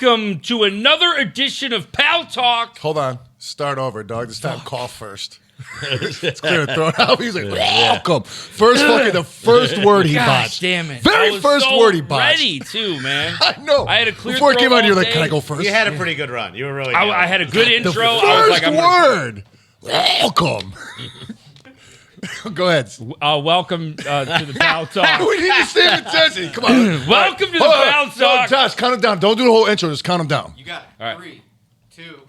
welcome to another edition of Pal Talk. Hold on. Start over, dog. This time, cough first. It's clear to throw it out. He's like, welcome. The first word he botched. Damn it. Very first word he botched. Ready, too, man. I know. I had a clear Before it came out, you're like, day. can I go first? You had a pretty good run. You were really good. I had a good intro. The I was first like, word. Welcome. Go ahead. Welcome to the Pal Talk. We need the same intensity. Come on. Welcome to the Pal Talk. Josh, count them down. Don't do the whole intro. Just count them down. You got it. All right. 3, 2,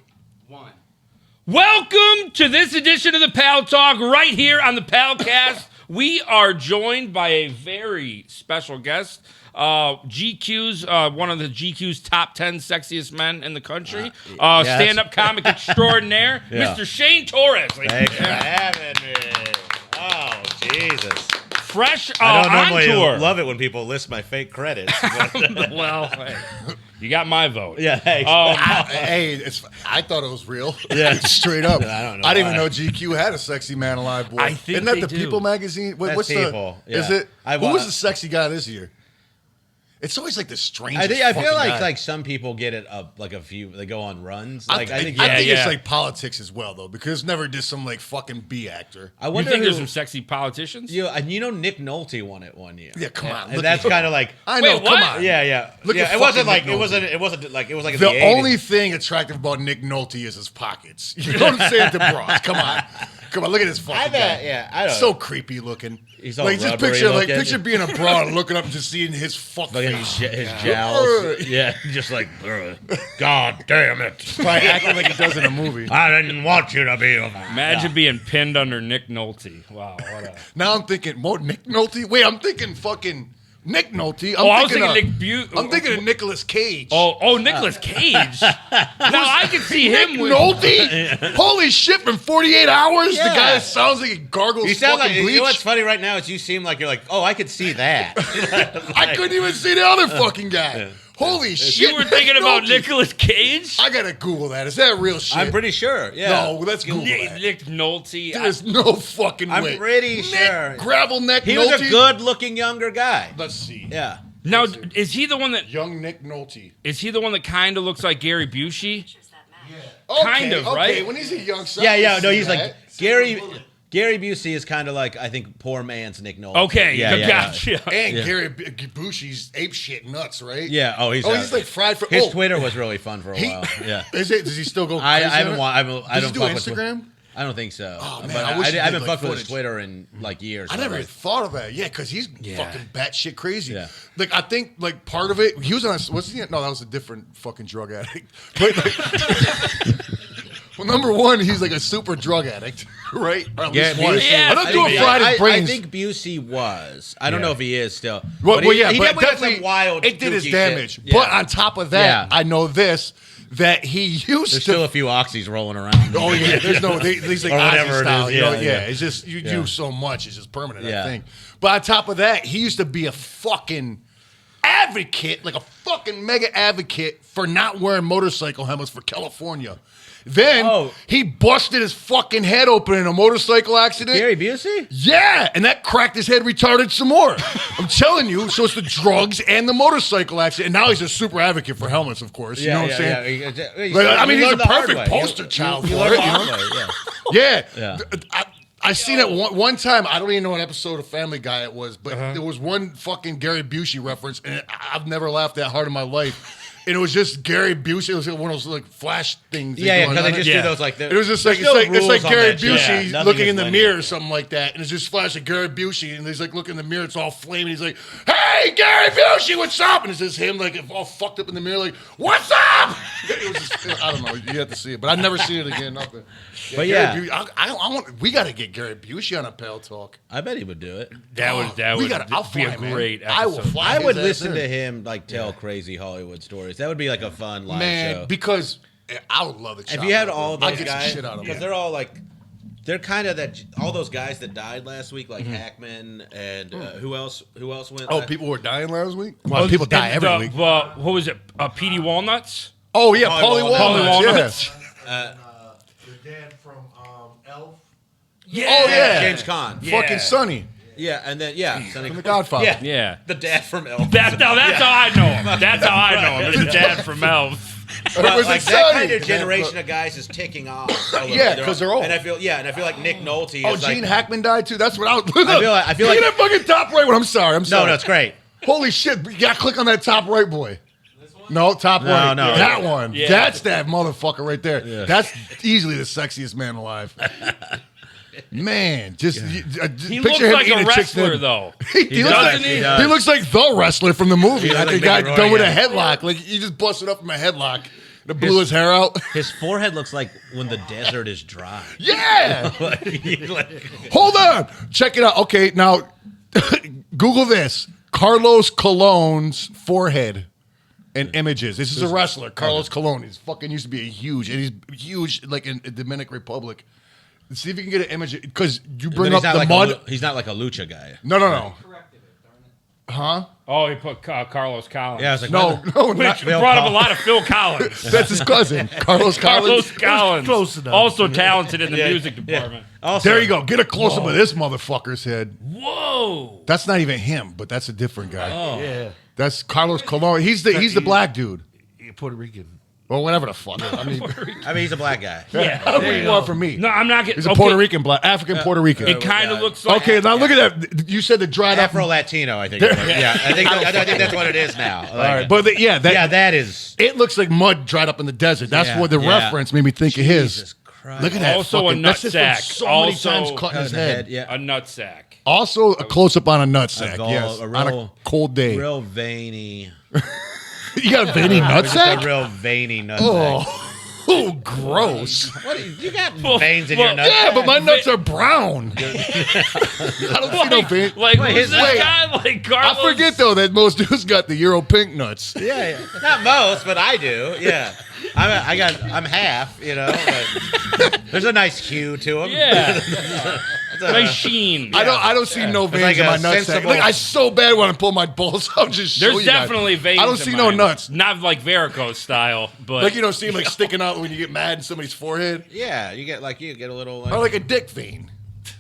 1. Welcome to this edition of the Pal Talk right here on the Palcast. We are joined by a very special guest. GQ's one of the GQ's top 10 sexiest men in the country. Yes. Stand-up comic extraordinaire, Yeah. Mr. Shane Torres. Thanks for having me. Oh, Jesus. Fresh I don't on normally tour. love it when people list my fake credits. But Well, hey, you got my vote. yeah, hey. I thought it was real. Yeah. Straight up. I don't know I didn't why. even know GQ had a sexy man alive boy. I think Isn't that they the do. People magazine? Wait, That's what's People, the? yeah. Is it? I Who wa- was the sexy guy this year? It's always like the strangest. I feel fucking like guy. some people get it up like a few. They go on runs. I Like think yeah. it's like politics as well though, because never just some like fucking B actor. I You wonder think who, there's some sexy politicians? you know Nick Nolte won it one year. Yeah, come on. And Look that's at- kind of like I know. Wait, come what? on. yeah. Look yeah, at it wasn't fucking like Nick it Nolte. wasn't like it was like in The the 80s. only thing attractive about Nick Nolte is his pockets. You know what I'm saying? To bras. Come on. Look at this fucking I bet. guy. Yeah, I don't So know. creepy looking. He's all like just rubbery looking. picture being a bra and looking up and just seeing his fuck Look at face. his jowls. Yeah, just like, God damn it. Probably acting like he does in a movie. I didn't want you to be. Imagine being pinned under Nick Nolte. Wow, what a... Now I'm thinking more Nick Nolte. Wait, I'm thinking fucking Nick Nolte. I was thinking of, Nick Bu- I'm thinking of Nicolas Cage. Nicolas Cage. Now I can see Nick him with... Nolte? Holy shit! From 48 hours, the Yeah. guy sounds like he gargles You sound fucking like, bleach. you know what's funny right now is you seem like you're like, oh, I could see that. I couldn't even see the other fucking guy. Holy shit! You were thinking about Nolte. Nicolas Cage? I gotta Google that. Is that real shit? I'm pretty sure. Yeah. No, let's Google Nick, that. Nick Nolte. There's no fucking I'm way. pretty Nick sure. Gravel neck He Nolte. was a good-looking younger guy. Let's see. Yeah. Now, is he the one that Nick Nolte. kind of looks like Gary Busey? Okay, Kind of, okay. right? When he's a young son. Yeah. I No, see he's like that. Gary Busey is kind of like I think poor man's Nick Nolte. Okay, gotcha. And Yeah. Gary Busey's ape shit nuts, right? Yeah. Oh, he's like fried for. his Twitter was really fun for a while. Yeah. Does he still go? I crazy haven't. on it? I Does don't he do fuck with Instagram? I don't think so. Oh, man, But I wish he I did, haven't like, fucked with his footage. Twitter in like years. I never thought of that. Yeah, because he's fucking batshit crazy. Yeah. Like I think like part of it, he was on. What's he? No, that was a different fucking drug addict. But like, well, number one, he's like a super drug addict, right? Or at least one. Yeah, I don't do a Friday brains. I think Busey was. I don't know if he is still. Well, But yeah, he but definitely had definitely some wild. it did his kooky damage. shit. But Yeah. on top of that, Yeah. I know this that he used There's to. still a few oxys rolling around. Oh yeah, there's no these like Or whatever Ozzy it style, is. you know, Yeah, yeah. yeah. It's just you Yeah. do so much, it's just permanent. I Yeah. think. But on top of that, he used to be a fucking advocate, like a fucking mega advocate for not wearing motorcycle helmets for California. Then he busted his fucking head open in a motorcycle accident. Gary Busey? Yeah, and that cracked his head retarded some more. I'm telling you. So it's the drugs and the motorcycle accident. And now he's a super advocate for helmets, of course. You know what I'm saying? Yeah. Like, I mean, he's a learned the hard perfect way. poster child You for learned it. the You hard know? way, Yeah. Yeah. I seen it one time. I don't even know what episode of Family Guy it was, but there was one fucking Gary Busey reference, and I've never laughed that hard in my life. And it was just Gary Busey. It was one of those like flash things. Yeah, because they on it. just do those like. It was just like there's it's like rules on Gary that shit. Busey Yeah, nothing looking is in the linear. mirror or something like that, and it's just flash of Gary Busey, and he's like looking in the mirror, it's all flaming. He's like, "Hey, Gary Busey, what's up?" And it's just him like all fucked up in the mirror, like, "What's up?" It was just, I don't know. You have to see it, but I've never seen it again. Nothing. But Gary Busey, I want. We got to get Gary Busey on a Pal Talk. I bet he would do it. That would I'll be fly, a man. great episode. I will fly. I would his ass listen in. to him like tell crazy Hollywood stories. That would be like a fun live Man, show. because I would love it. If you had all I'd those get some guys, shit out of because them. they're all like, they're kind of that. All those guys that died last week, like Hackman and who else? Who else went? Oh, last- people were dying last week. Well, people die And every week. What was it? P.D. Walnuts? Oh yeah, Pauly Pauly Walnuts. Walnuts. The dad from Elf. Yeah. Oh yeah, James Caan. Yeah. Fucking Sonny. Yeah, and then From The Godfather. Yeah. the dad from Elf. That's how I know him. That's how I know him. It's Dad from Elf. But But was like it that Sonny? kind of generation of guys is ticking off. Yeah, 'cause they're old. And I feel like Nick Nolte. Oh, is Gene like, Hackman died too. That's what I was. I feel Look like- at that fucking top right one. I'm sorry. No, it's great. Holy shit! You gotta click on that top right boy. No, top No, right. no. That one. Yeah. That's that motherfucker right there. That's easily the sexiest man alive. Man, just He picture looks him like eating a chick's wrestler, nib. though. He looks like, doesn't he? he looks like the wrestler from the movie. He Like looks the like guy Mickey done with Roy, a yeah. headlock. Like he just busted up from a headlock. That blew his hair out. His forehead looks like when the desert is dry. Yeah. Like, Hold on. Check it out. Okay, now Google this. Carlos Colon's forehead and images. This is a wrestler, Carlos Colon. He's fucking used to be and he's huge like in the Dominican Republic. See if you can get an image because you bring up the mud. he's not like a lucha guy. No. Corrected it, darn it. Huh? Oh, he put Carlos Collins. Yeah, I was like, No, Which not, brought up a lot of Phil Collins. that's his cousin, Carlos Carlos Collins. Collins. close enough. Also talented in the music department. Also, There you go. Get a close up of this motherfucker's head. Whoa. That's not even him, but that's a different guy. Yeah. That's Carlos Colon. He's the black dude. Puerto Rican. Or whatever the fuck. I mean, he's a black guy. Yeah. what do you want from me? No, I'm not getting. He's a Puerto Rican black, African Puerto Rican. It kind of looks like. Okay, now look at that. You said the dried up. Afro Latino, I think. Yeah, I think that's what it is now. Like, All right, but that is. it looks like mud dried up in the desert. That's Yeah, what the yeah. reference made me think of his. Jesus Christ. Look at that. Also a fucking, that's just from nutsack. So Also- many times cutting his head. Yeah. A nutsack. Also a close up on a nutsack. Yes, a on a real- cold day. Real veiny. You got a veiny Just a nutsack? real veiny nutsack. Oh, gross. What? You got veins in well, your nuts? Yeah, but my nuts are brown. I don't see no veins. Like, Wait, who's his- this wait. guy? Like, Carlos. I forget though that most dudes got the Euro pink nuts. Yeah, not most, but I do. Yeah, I'm half. You know, but there's a nice hue to them. Yeah. It's a- Nice sheen. I don't see no veins like in a my nutsack. sensible- Look, I so bad want to pull my balls out. Just show There's you guys. definitely veins. I don't in see no mine. nuts. Not like varicose style, but Like you don't see them like sticking out when you get mad in somebody's forehead, Yeah, you get a little. or like a dick vein.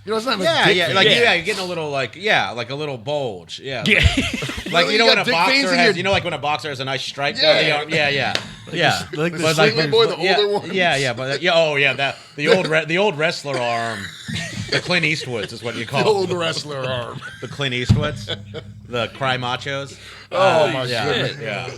You know, it's not yeah, a dick yeah, vein. like Yeah. yeah, you're getting a little like a little bulge. Yeah, yeah. like Really? you know You when got a dick veins boxer in has, your- you know, like when a boxer has a nice stripe down the Yeah. arm. Yeah. Like the the Slinky boy, the yeah, older one. Yeah, but the old wrestler arm, the Clint Eastwoods is what you The call old them. wrestler arm. The Clint Eastwoods, the Cry Machos. Oh my Yeah, goodness. yeah.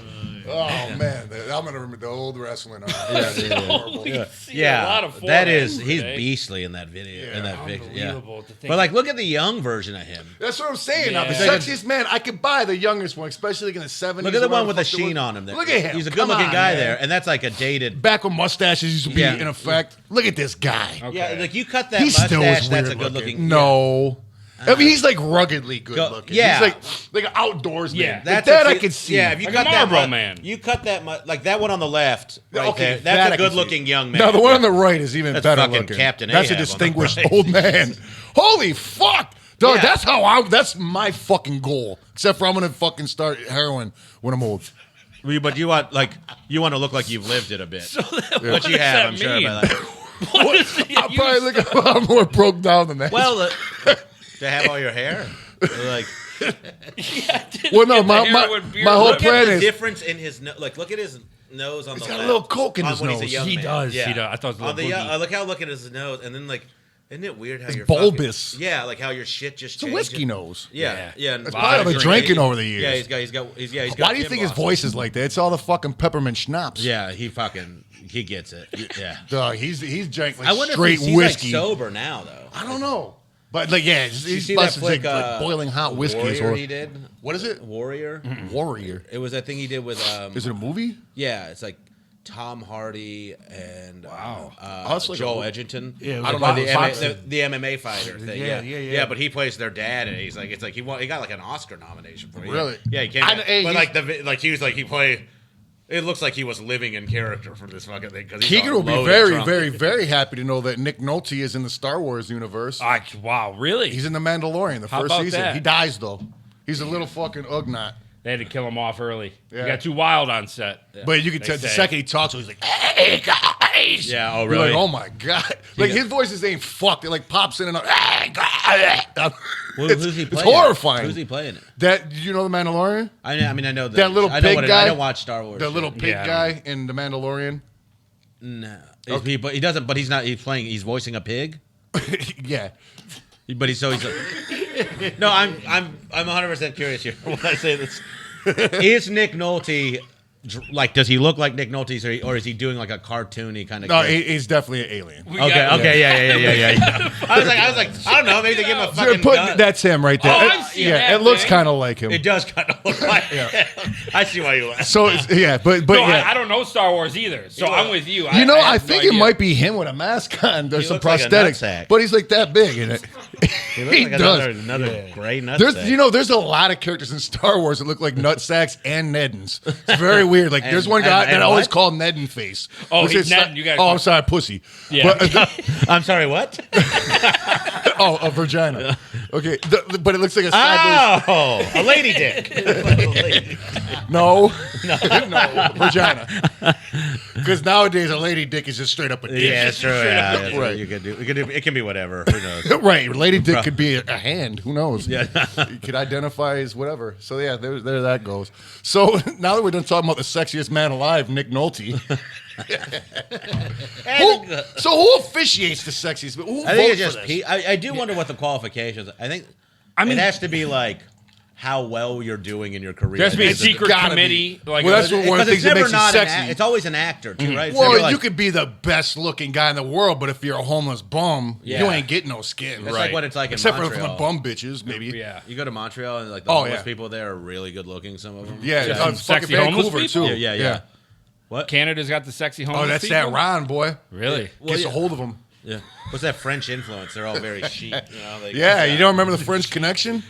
Oh man, I'm gonna remember the old wrestling arm. That's horrible. See a lot of that forehead is he's today. beastly in that video. In that video, yeah. Unbelievable to think. But like, look at the young version of him. That's what I'm saying. Now, the Yeah. sexiest man, I could buy the youngest one, especially like in the 70s. Look at the or one with the whatever fuck it sheen was. on him. There. Look at him. He's a Come good-looking on, guy man. there, and that's like a dated. Back when mustaches used to be Yeah. in effect. Look at this guy. Yeah, like you cut that He still mustache. is That's weird a good looking. No. I mean, he's like ruggedly good looking. yeah. He's like an outdoorsman. Yeah. Like That's that a- I could see. Yeah, if you Like a cut that Marlboro Man. You cut that like that one on the left, right Okay, there. that That's I a can good see. looking young man. No, the one on the right is even That's better fucking looking. Captain That's a Ahab on the distinguished right. old man. Holy fuck. Dog, Yeah. that's my fucking goal. Except for I'm gonna fucking start heroin when I'm old. But you want to look like you've lived it a bit. what Which does you have, that I'm sure. mean? By that. What is it? I'll probably look a lot more broke down than that. Well, to have all your hair, like Well, no, Get the my heroin beard whole look look plan at the is difference in his like look at his nose on He's the got a left. little coke in on his when he's a nose. young He man. does. Yeah. He does. I thought it was a On little the boogie. look how look at his nose, and then like, isn't it weird how you're bulbous. Fucking, yeah, like how your shit just it's a changes. whiskey nose. Yeah, yeah. And That's probably been drinking over the years. Yeah, he's got. Why do you think his voice is like that? It's all the fucking peppermint schnapps. Yeah, he gets it. Yeah. Dog, he's drank like I wonder straight if he's whiskey. like sober now though. I don't know. But like, yeah, Did you he's see that busted flick, like boiling hot whiskey. Warrior he did. What is it? Warrior. Warrior. It was a thing he did with. Is it a movie? Yeah, it's like Tom Hardy and That's like Joel a- Edgerton. Yeah, it was I don't like know. the MMA fighter thing. Yeah, yeah. But he plays their dad, and he's like, it's like he got like an Oscar nomination for it. Really? Yeah, he came. I- But hey, like he was like he played. It looks like he was living in character for this fucking thing. Because Keegan will be very, very, very happy to know that Nick Nolte is in the Star Wars universe. Wow, really? He's in the Mandalorian, the How first about season. that? He dies though. He's a little fucking ugnaught. They had to kill him off early. Yeah. He got too wild on set. But you can They tell the say. second he talks, he's like, "Hey guys." face. Yeah, oh, You're really? like, oh my god, like his voices ain't fucked. It like pops in and out. Who's he playing? It's horrifying. Who's he playing? That you know the Mandalorian? I mean, I know That little I know pig what guy? I don't watch Star Wars. The little shit. pig Yeah. guy in the Mandalorian. No, but he doesn't. But he's not. He's playing. He's voicing a pig. Yeah. But he's no. I'm 100% curious here when I say this. Is Nick Nolte like? Does he look like Nick Nolte, or is he doing like a cartoony kind of? No, he's definitely an alien. Okay, yeah. I was like, I don't know. Maybe they give him a fucking gun. That's him right there. Oh, I've seen that it looks thing. kind of like him. It does kind of look like. I see why you laugh. So but No, yeah. I don't know Star Wars either, so I'm with you. I have think no it idea. might be him with a mask on. There's He some looks like a prosthetics, nutsack. but he's like that big in it. He looks like does. another gray nut. There's a lot of characters in Star Wars that look like nutsacks and Neddens. It's very weird. Like there's one guy that I always call Nedden face. Oh, Which he's is Nedden, you guys- I'm sorry, pussy. Yeah. But, I'm sorry, what? a vagina. Okay, but it looks like a sideways. Oh, a lady dick. No, vagina. Because nowadays a lady dick is just straight up a dick. Yeah, it's true. Yeah, that's Right. right. You could do. It can be whatever. Who knows? Right, lady dick could be a hand. Who knows? Yeah. You could identify as whatever. So yeah, there that goes. So now that we're done talking about the sexiest man alive, Nick Nolte. Who officiates the sexiest? Who I think it's votes just. for this? I do wonder what the qualifications. I mean, it has to be like how well you're doing in your career. There has to be a It's secret gotta committee. be. Like, Well, that's one of the things Because it's that never makes you not sexy. it's always an actor too, right? It's Well, never like, you could be the best looking guy in the world, but if you're a homeless bum, you Yeah. ain't getting no skin. That's Right. like what it's like Except in for Montreal. the bum bitches, maybe. yeah. You go to Montreal and like the Oh, homeless yeah. people there are really good looking. Some of them. Yeah, Yeah. fucking Sexy homeless Vancouver people? too. Yeah. What? Canada's got the sexy homeless Oh, that's people? that Ron boy. Really? Gets a hold of them. Yeah. What's that French influence? They're all very chic. You know, they, Yeah, you don't remember the French Connection?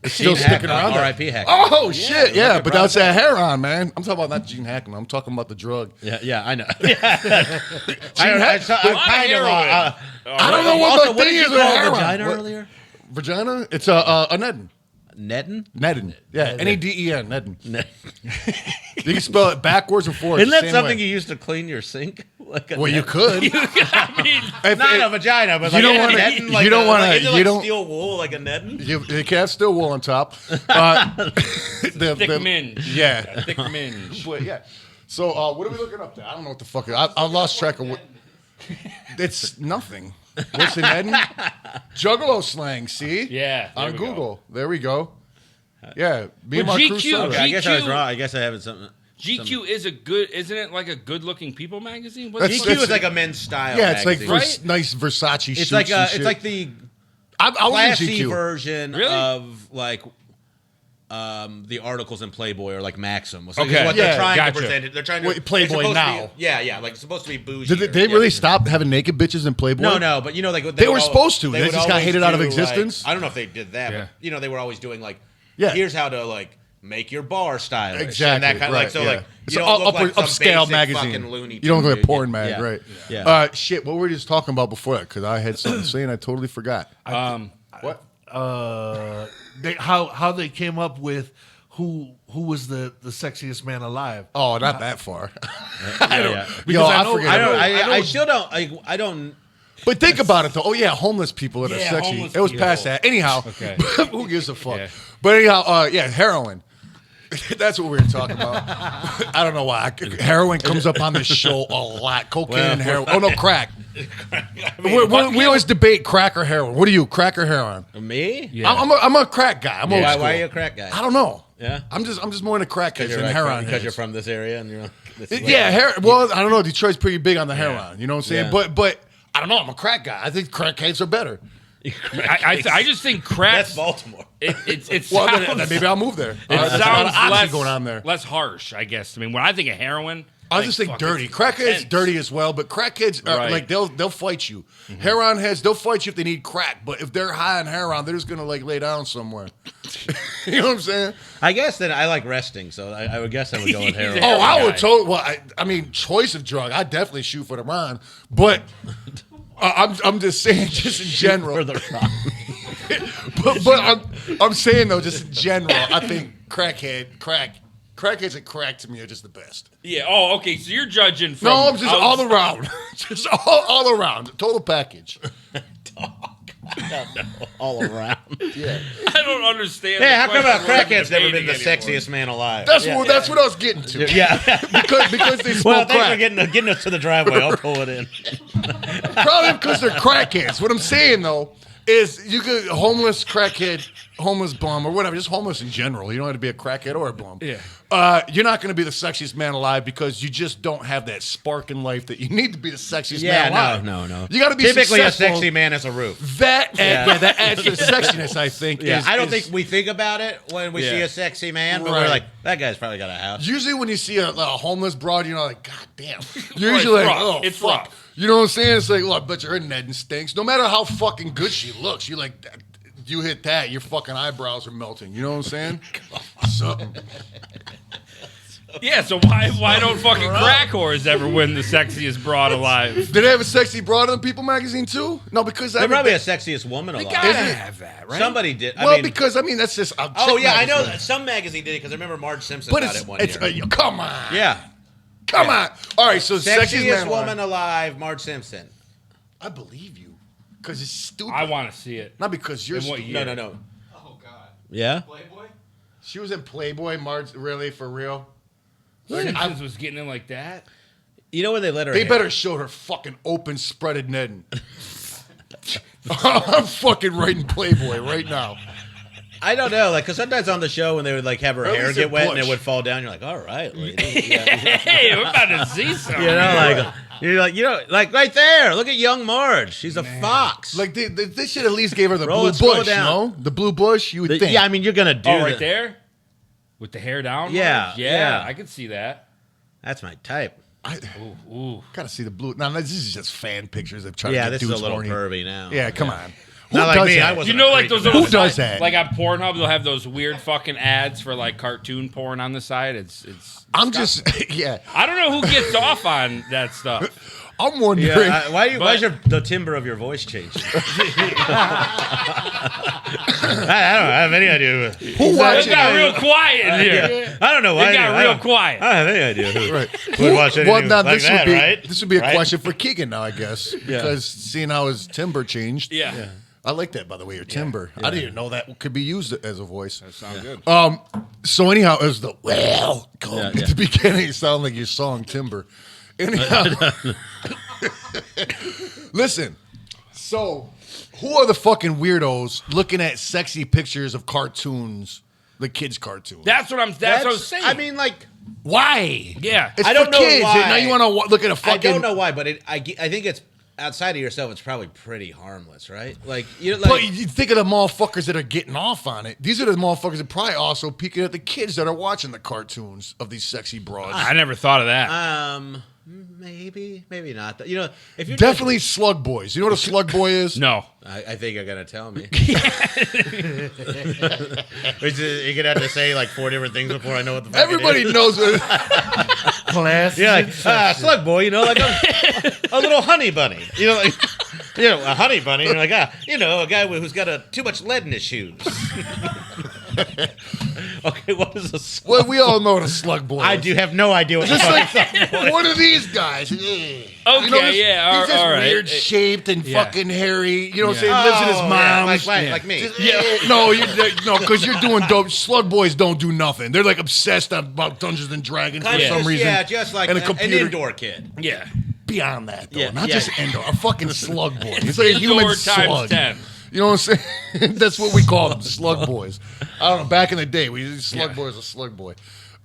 It's still sticking around. there. R.I.P. Hack. Oh shit! Yeah, look but at that's that hair on, man. I'm talking about not Gene Hackman. I'm talking about the drug. Yeah, I know. Gene Hackman. I I don't know what my thing is with hair on. vagina What? earlier? Vagina? It's a Nedden. Nedden? Nedden. Yeah, N-E-D-E-N. Nedden. You can spell it backwards and forwards. Isn't the that same something way. you use to clean your sink? Like a Well, you net? could. I mean, If Not it- a vagina, but you like don't a wanna- netting, you like don't a- wanna- like, is it you like don't- steel wool like a netting? You can't still wool on top. thick minge. Yeah. Thick minge. But yeah. So what are we looking up there? I don't know what the fuck. I lost track of what. It's nothing. What's in Eden? Juggalo slang. See? Yeah, there On we go. Google. There we go. Yeah. Me and But my GQ crew saw Okay, that. I guess I was GQ wrong. I guess I haven't something. GQ is a good, isn't it like a good-looking people magazine? What's That's- GQ is like a men's style. Yeah, it's like magazine. nice Versace It's suits like and it's shit. like the I was in classy GQ. version Really? of like the articles in Playboy or like Maxim. So Okay. what Yeah, they're trying gotcha. to present it. They're trying to Wait, Playboy it's supposed to now. be- yeah, like it's supposed to be bougie. Did they really stop having naked bitches in Playboy? No, but you know, like They were would supposed to. they They would just got always hated out of do, existence? Like, I don't know if they did that, Yeah. but you know, they were always doing like, Yeah. here's how to like make your bar stylish. Exactly. And that kind of right, like so yeah. like It's you an don't look like some upscale basic magazine. fucking Looney You don't look like a Tunes, porn dude. mag, Yeah. right? Yeah. Shit. What were we just talking about before that? Because I had something to say and I totally forgot. What? How they came up with who was the sexiest man alive. Oh, not that far. Yeah. Yo, I I know- forget. I know- I still don't. I don't. But think about it though. Oh yeah, homeless people that are Yeah, sexy. homeless It was people. past that. Anyhow, Okay. who gives a fuck? Yeah. But anyhow, yeah, heroin. That's what we were talking about. I don't know why. Heroin comes up on this show a lot. Cocaine and heroin. Oh no, crack. We always debate crack or heroin. What are you, crack or heroin? Me? Yeah. I'm a crack guy. I'm old Why, school. why are you a crack guy? I don't know. Yeah? I'm just more into crackheads Because than heroin. you're heads. from this area and you're. Yeah, well, I don't know. Detroit's pretty big on the heroin. You know what I'm saying? Yeah. But I don't know. I'm a crack guy. I think crackheads are better. I just think crack. That's Baltimore. It Well, sounds, then maybe I'll move there. it There's a lot sounds of oxy less, going on there. less harsh, I guess. I mean, when I think of heroin, I just think fuck, dirty. it's Crackheads intense. dirty as well, but crackheads are Right. like they'll fight you. Heroin heads they'll fight you if they need crack, but if they're high on heroin, they're just gonna like lay down somewhere. You know what I'm saying? I guess that I like resting, so I would guess I would go with heroin. Yeah. Oh, I would guy. totally. Well, I mean, choice of drug. I definitely shoot for the Ron, but I'm just saying, just in general. For But I'm saying though, just in general, I think crack crackheads and crack to me are just the best. Yeah. Oh, okay. So you're judging from. No, I'm just all around. Just all around. Total package. All around. Yeah. I don't understand. Hey, the how come a question we're crackhead's never been the debating anymore. sexiest man alive? That's what I was getting to. Yeah. because they smoke Well, thanks for crack. getting us to the driveway. I'll pull it in. Probably because they're crackheads. What I'm saying though is you could homeless crackhead, homeless bum, or whatever, just homeless in general. You don't have to be a crackhead or a bum. Yeah. You're not going to be the sexiest man alive because you just don't have that spark in life that you need to be the sexiest man alive. no. You got to be Typically successful. a sexy man has a roof. That adds to the sexiness, I think. Yeah, is- I don't is- think we think about it when we see a sexy man, but we're Right. like, that guy's probably got a house. Usually when you see a homeless broad, you're like, God damn. You're Right, usually like, rough. oh, It's fuck. rough. You know what I'm saying? It's like, well, I bet her Ned stinks. No matter how fucking good she looks, you like, you hit that, your fucking eyebrows are melting. You know what I'm saying? Something. Yeah. So why don't fucking crack whores ever win the sexiest broad alive? Did they have a sexy broad on People magazine too? No, because They're probably a sexiest woman They alive. gotta Is it? have that, right? Somebody did. well, I mean, because that's just. oh yeah, I know that some magazine did it because I remember Marge Simpson But got it's, it one it's year. come on. Yeah, Come on. All right, so sexiest sexiest man woman alive. alive, Marge Simpson. I believe you. Because it's stupid. I want to see it. Not because you're In what stupid. year? No. Oh God. Yeah. Playboy. She was in Playboy, Marge, really, for real? Simpsons was getting in like that. You know where they let her? They hit? better show her fucking open, spreaded netting. I'm fucking writing Playboy right now. I don't know, like, because sometimes on the show when they would like have her Or at hair least get it wet and push. it would fall down, you're like, all right, lady. Hey, we're about to see something. You know, like right there. Look at young Marge. She's a fox. Like, they should at least give her the Roll blue it, scroll bush, you down. know? The blue bush, you would think. Yeah, I mean, you're gonna do Oh, right the- there, with the hair down. Yeah, Marge? yeah. I could see that. That's my type. Ooh. Gotta see the blue. Now, this is just fan pictures of trying Yeah, to get this is dudes a little horny. pervy now. Yeah, come on. Who Not like does me. that? I wasn't. You know, a like creep those enough. little Who does that? Like on Pornhub, they'll have those weird fucking ads for like cartoon porn on the side. It's. I'm just, yeah. I don't know who gets off on that stuff. I'm wondering. Yeah, why's the timbre of your voice changing? I don't have any idea. Who It watches got real quiet in here. I don't know why. It got real quiet. I don't have any idea who Right. would watch anything now like that, right? This would be a Right? question for Keegan now, I guess, because seeing how his timbre changed. Yeah. I like that, by the way, your timbre. I didn't even know that could be used as a voice. That sounds good. So anyhow, it was the welcome Yeah, at yeah. the beginning. It sounded like your song Timber. Anyhow, listen. So, who are the fucking weirdos looking at sexy pictures of cartoons, the kids' cartoons? That's what I'm saying. I mean, like, Why? yeah. It's I for don't know kids. why. Now you want to look at a I fucking. don't know why, but I think it's outside of yourself. It's probably pretty harmless, right? Like, you know, like, But you think of the motherfuckers that are getting off on it. These are the motherfuckers that probably also peeking at the kids that are watching the cartoons of these sexy broads. I never thought of that. maybe not. You know, if you're Definitely slug boys. You know what a slug boy is? No. I think you're gonna tell me. You're gonna have to say like 4 different things before I know what the fuck Everybody it is. knows what Class. Yeah, like slug boy, you know, like a little honey bunny, you know, like a honey bunny. You're like a guy who's got too much lead in his shoes. Okay, what is a slug? Well, we all know what a slug boy is. I do have no idea what the Just fuck. like one of these guys. Okay, yeah, He's just all right. weird shaped and Yeah. fucking hairy. You know what I'm saying? Lives in his mom's. like me. No, because you're doing dope. Slug boys don't do nothing. They're like obsessed about Dungeons and Dragons for some reason. Yeah, just like and a an computer. indoor kid. Yeah. Beyond that, though, Yeah, not yeah. just indoor. A fucking slug boy. He's like a human Indoor times slug. 10. You know what I'm saying? That's what we call them, slug boys. I don't know. Back in the day, slug boy is a slug boy.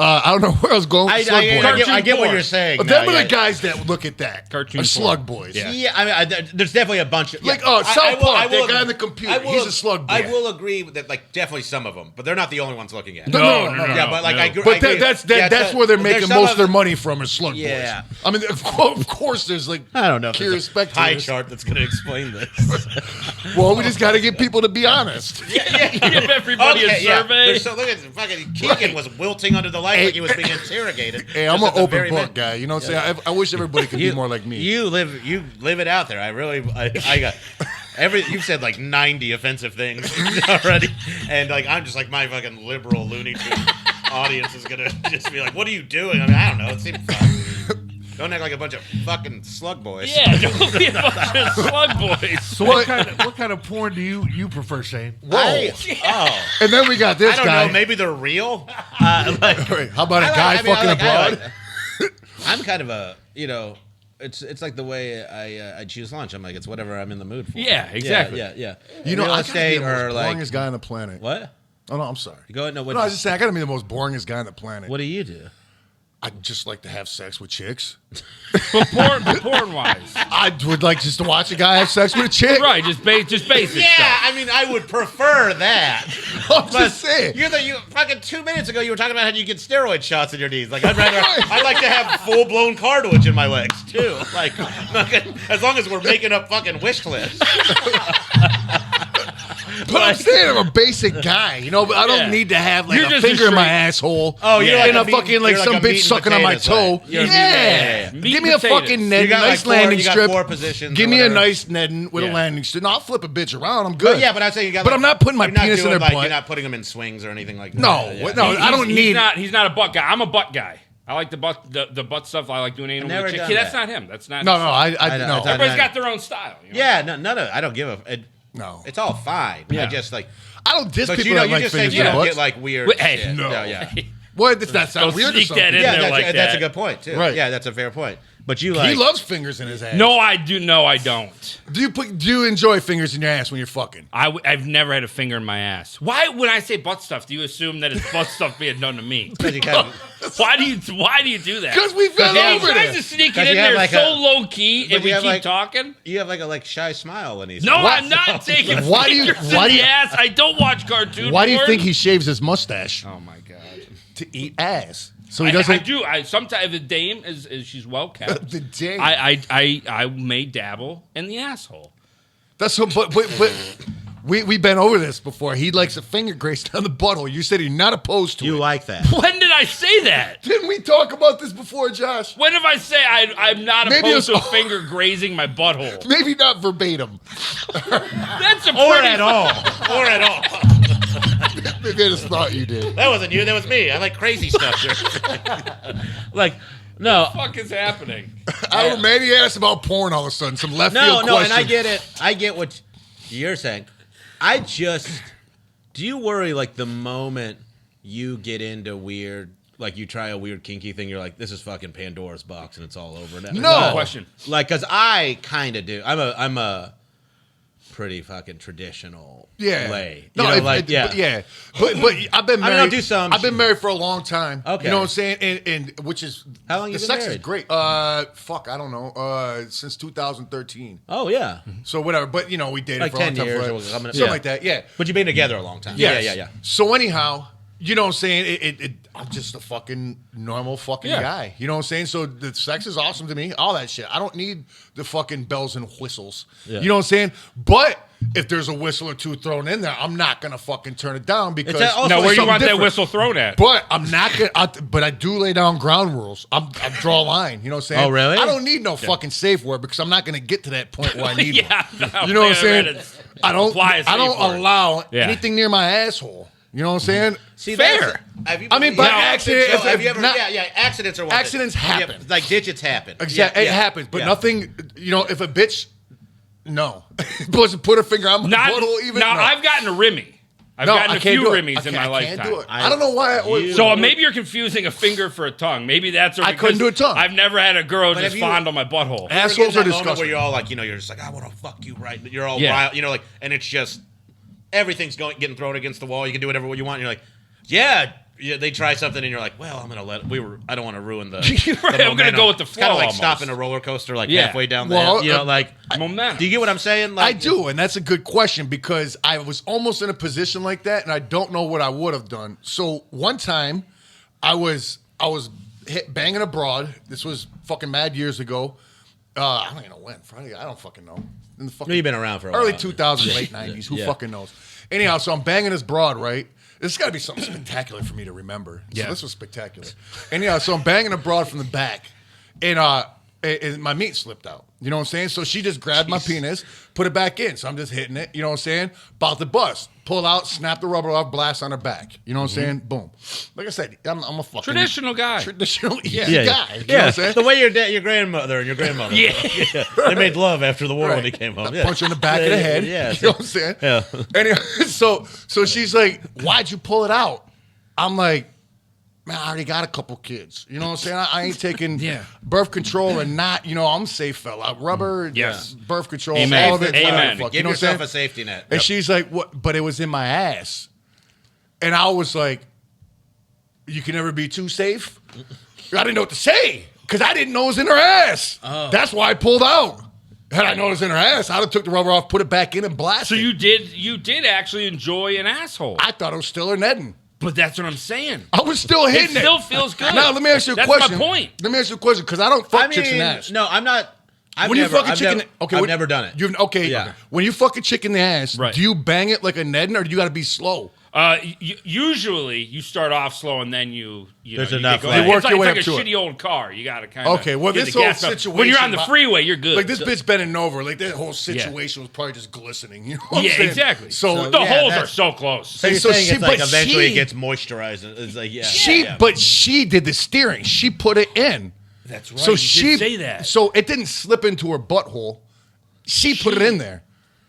I don't know where I was going with slug boy. I get what porn. you're saying. But now, them are yeah. the guys that look at that. Cartoon are slug porn. boys. Yeah. Yeah, I mean, there's definitely a bunch of Like, I- South I will- Park, I will- that guy on the computer, I will- he's a slug boy. I will agree with that, like definitely some of them, but they're not the only ones looking at it. No. Yeah, but like no. I agree. But I agree. that's Yeah, where they're there's making some most of their them- money from is slug Yeah. boys. I mean, of course, there's like I don't know if curious there's a pie spectators. chart that's going to explain this. Well, we just got to get people to be honest. Give everybody a survey. There's so look at fucking Keegan was wilting under the light like he was being interrogated. Hey, I'm Just an at the open very book minute. guy. You know what I'm saying? I wish everybody could be more like me. You live it out there. I got you've said like 90 offensive things already, and like I'm just like my fucking liberal Looney Tune. audience is gonna just be like, "What are you doing?" I mean, I don't know. It seems fun. Don't act like a bunch of fucking slug boys. Yeah, don't be a bunch of slug boys. So what kind of porn do you prefer, Shane? Whoa. Oh, And then we got this I don't guy. know. Maybe they're real. Wait, how about a guy fucking abroad? I'm kind of a, it's like the way I choose lunch. I'm like, it's whatever I'm in the mood for. Yeah, exactly. Yeah. You know, Real I gotta be estate the or most like boringest guy on the planet. what? Oh no, I'm sorry. Go ahead. No, No, I was just saying I gotta be the most boringest guy on the planet. what do you do? I just like to have sex with chicks. But porn wise. I would like just to watch a guy have sex with a chick. Right, just basic Yeah, stuff. I mean, I would prefer that. I'm just saying. You fucking 2 minutes ago you were talking about how you get steroid shots in your knees. Like I'd like to have full blown cartilage in my legs too. Like as long as we're making up fucking wish lists. But I'm saying I'm a basic guy, but I don't Yeah. need to have like You're a just finger in my straight- asshole. Oh, you're like and a a meat- fucking like you're some like a meat bitch and sucking on my potatoes toe. guy. You're a meat- Yeah. Meat Give me a and potatoes. fucking You got nice like landing you got strip. 4 positions. Give or me a whatever. nice netting with a Yeah. landing strip. No, I'll flip a bitch around. I'm good. But yeah, but I'm saying you got. But I'm not putting my you're not penis in doing, their like, butt. You're not putting them in swings or anything like that. No, Yeah. no, I don't need. He's not a butt guy. I'm a butt guy. I like the butt stuff. I like doing anal never with a chick. done Yeah, that's that. not him. That's not. No, no, I I no. thought- Everybody's got their own style. Yeah, none of. I don't give a. No. It's all fine. Yeah. I just like. I don't diss But people you know, that you like just said fingers you in their don't butts. get like weird. Wait, hey, shit. no. Yeah. What? Does that sound Don't weird or sneak something? that in Yeah, there like that's that. a good point too. Right. Yeah, that's a fair point. But you like. He loves fingers in his ass. No, I do. No, I don't. Do you enjoy fingers in your ass when you're fucking? I've never had a finger in my ass. Why, when I say butt stuff, do you assume that it's butt stuff being done to me? You kind of- Why do you do that? Because we've been Yeah, he over tries this. to sneak it 'Cause in you have there like so a- low key, but and we you have keep like- talking. You have like a shy smile when he's. No, I'm not taking Why do you- fingers why in do the you- ass. I don't watch cartoon. Why do you porn. think he shaves his mustache? Oh my god. To eat ass. So he I doesn't. do. Sometimes if the dame is she's well kept. The dame. I may dabble in the asshole. That's so. But we've been over this before. He likes a finger graced on the butthole. You said you're not opposed to You it. like that? When did I say that? Didn't we talk about this before, Josh? When have I say I'm not Maybe opposed to a it's- finger grazing my butthole? Maybe not verbatim. That's a Or pretty at all? Or at all? Maybe I just thought you did. That wasn't you. That was me. I like crazy stuff. Like, no, fuck is happening? I don't know. Man, he asked about porn all of a sudden. Some left no, field no. question. And I get it. I get what you're saying. Do you worry like the moment you get into weird, like you try a weird kinky thing, you're like, this is fucking Pandora's box and it's all over now? No. Question. Like, cause I kind of do. I'm a pretty fucking traditional way. No, You know, but I've been married. I'll do some. I've been married for a long time. Okay. You know what I'm saying? And which is How long you the been sex is married? great. I don't know. Since 2013. Oh yeah. So whatever. But we dated Like for a long 10 time. years for or coming up- something yeah. like that. Yeah. But you've been together a long time. Yes. Yeah. So anyhow, you know what I'm saying? I'm just a fucking normal fucking Yeah. guy. You know what I'm saying? So the sex is awesome to me. All that shit. I don't need the fucking bells and whistles. Yeah. You know what I'm saying? But if there's a whistle or two thrown in there, I'm not gonna fucking turn it down because It's also- Now, where do you something want that different. whistle thrown at? But I'm not gonna. But I do lay down ground rules. I draw a line. You know what I'm saying? Oh, really? I don't need no fucking safe word because I'm not gonna get to that point where I need Yeah, one. no, You know what I'm yeah, saying? it's- I don't. apply a I don't safe word. allow Yeah. anything near my asshole. You know what I'm saying? See, Fair. Have you, I mean, by yeah, accident, so if- have you if ever? not- Yeah. Accidents are one Accidents thing. happen. Yeah, like digits happen. Exactly. Yeah, It happens, but yeah. nothing. If a bitch, no, supposed to put her finger on my Not, butthole. Even now, no. I've gotten a Rimmy. I've No, gotten I a can't few do it. Rimmies in I my can't lifetime. do it. I don't know why. So maybe you're confusing a finger for a tongue. Maybe that's I couldn't do a tongue. I've never had a girl But just have you- fondle my butthole. Assholes That are moment disgusting. where you're all like, you're just like, I want to fuck you right. You're all Yeah. wild, like, and it's just everything's getting thrown against the wall. You can do whatever you want. And you're like, yeah. They try something, and you're like, well, I'm gonna I don't want to ruin the. Right, the I'm gonna go with the It's kind flow of like almost. stopping a roller coaster, like Yeah. halfway down Well, the. Like Momentum. Do you get what I'm saying? I Like, do, and that's a good question because I was almost in a position like that, and I don't know what I would have done. So one time, I was banging abroad. This was fucking mad years ago. I don't even know when. Friday. I don't fucking know. In the fucking You've been around for a early while. 2000s, late 90s. Who Yeah. fucking knows? Anyhow, so I'm banging this broad, right? This has got to be something spectacular for me to remember. So Yeah. this was spectacular. Anyhow, so I'm banging a broad from the back, and and my meat slipped out. You know what I'm saying? So she just grabbed my penis, put it back in. So I'm just hitting it. You know what I'm saying? About to bust. Pull out, snap the rubber off, blast on her back. You know what I'm saying? Boom. Like I said, I'm a fucking Traditional guy. Traditional easy Yeah. guy. You know what I'm saying? The way your grandmother and your grandmother. Yeah. They made love after the war Right. when he came home. Punch her in the back of the head. Yeah. You know what I'm saying? Yeah. Anyway, so she's like, "Why'd you pull it out?" I'm like, "Man, I already got a couple kids. You know what I'm saying? I ain't taking birth control or not. You know, I'm a safe fella. Rubber, Yes. birth control, Amen. all of it. Amen. Fuck, Give you know what I'm yourself saying? a safety net. And she's like, "What?" But it was in my ass, and I was like, "You can never be too safe." I didn't know what to say because I didn't know it was in her ass. That's why I pulled out. Had I known it was in her ass, I'd have took the rubber off, put it back in, and blasted. So you did actually enjoy an asshole. I thought it was still her netting. But that's what I'm saying. I was still hitting it. still feels good. Now let me ask you a That's question. my point. Let me ask you a question because I don't fuck chicks in the ass. No, I'm not. When you fuck a chick in the, I've never done it. Yeah. When you fuck a chick in the ass, Right. do you bang it like a netting or do you got to be slow? Usually you start off slow and then you There's know, enough You lag. You work your it's way like up a to it. shitty old car. You got to kind of Okay, well, this whole situation when you're on the freeway, you're good. Like this bitch bending over, like that whole situation was probably just glistening. You know what I'm Yeah, saying? exactly. So, the yeah, holes are that's- so close. So you're So saying she- it's like but eventually she- it gets moisturized. It's like but she did the steering. She put it in. That's right. So you she did say that. So it didn't slip into her butthole. She put it in there.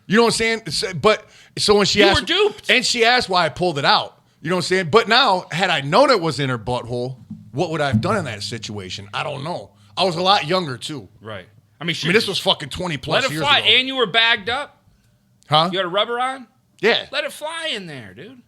You know what I'm saying? But so when she You asked, were duped. and she asked why I pulled it out. You know what I'm saying? But now, had I known it was in her butthole, what would I have done in that situation? I don't know. I was a lot younger too. Right. I I mean, this was fucking 20 plus let it years fly, ago. and you were bagged up. Huh? You had a rubber on. Yeah. Let it fly in there, dude.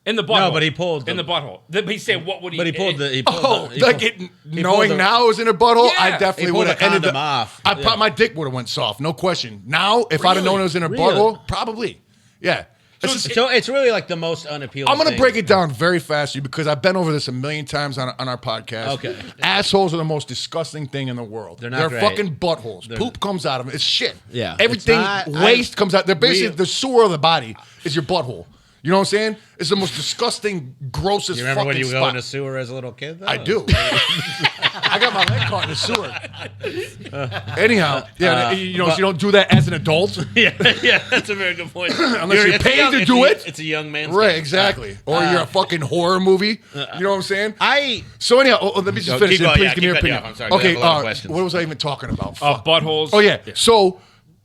In the butthole. but he pulled in the butthole. But he said, "What would he?" But he pulled the. He pulled Oh, the, like he knowing pulled the- now it was in her butthole, Yeah. I definitely He pulled would have the ended condom off. I my dick would have went soft, no question. Now, if I'd have known it was in her Really? butthole, probably, yeah. It's just- So it's really like the most unappealing. I'm gonna thing. break it down very fast to you because I've been over this a million times on our podcast. Okay. Assholes are the most disgusting thing in the world. They're not great. fucking buttholes. Poop comes out of them. It's shit. Yeah. Everything It's not- waste comes out. They're basically we- the sewer of the body is your butthole. You know what I'm saying? It's the most disgusting, grossest You remember fucking when you would go spot. in a sewer as a little kid? Though? I do. I got my leg caught in the sewer. Anyhow, yeah, you know, so you don't do that as an adult, Yeah, that's a very good point. unless you're It's a paid young- to it's do a- it. It's a young man's Right, game. exactly. Or you're a fucking horror movie. You know what I'm saying? So anyhow, let me just No, finish keep it. going. Please Yeah, give me your keep cutting opinion. you off. I'm sorry. I Okay, have a lot of questions. what was I even talking about? Fuck. buttholes. Oh yeah. So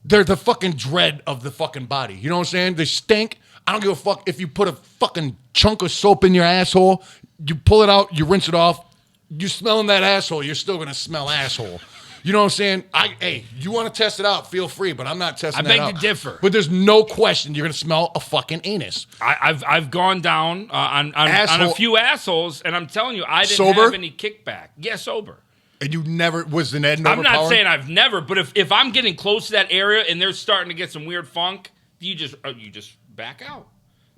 they're the fucking dread of the fucking body. You know what I'm saying? They stink. I don't give a fuck if you put a fucking chunk of soap in your asshole. You pull it out, you rinse it off. You smelling that asshole, you're still gonna smell asshole. You know what I'm saying? Hey, you want to test it out? Feel free, but I'm not testing I that beg out. to differ. But there's no question you're gonna smell a fucking anus. I've gone down on a Asshole. few assholes, and I'm telling you, I didn't Sober? have any kickback. Yeah, sober. And you never was the Ned I'm not saying I've never, but if I'm getting close to that area and they're starting to get some weird funk, you just back out.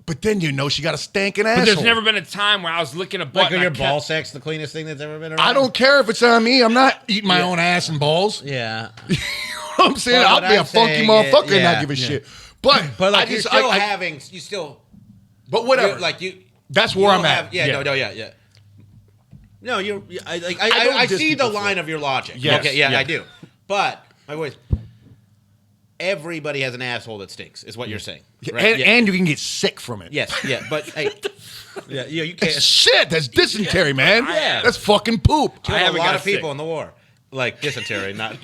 But then you know she got a stanking asshole. But there's never been a time where I was licking a butt. Like, and are your I kept- ball sacks the cleanest thing that's ever been around? I don't care if it's on me. I'm not eating my own ass and balls. Yeah. You know what I'm saying? Well, I'll what be a I'm funky saying motherfucker is- and yeah, not give a yeah. shit. But Like, I you're just, still I- having. You still. But whatever. You're, like, you. That's you where don't I'm at. have- Yeah, Yeah. no, yeah. No, you're. I don't I diss see the people for line it. of your logic. Yes, Okay, yeah, yeah. I do. But my voice. Everybody has an asshole that stinks, is what you're saying. Right? And you can get sick from it. Yes, yeah, but hey, you can't. Shit, that's dysentery, man. Yeah. That's fucking poop. Killed I a haven't lot got of people sick. in the war, like dysentery, not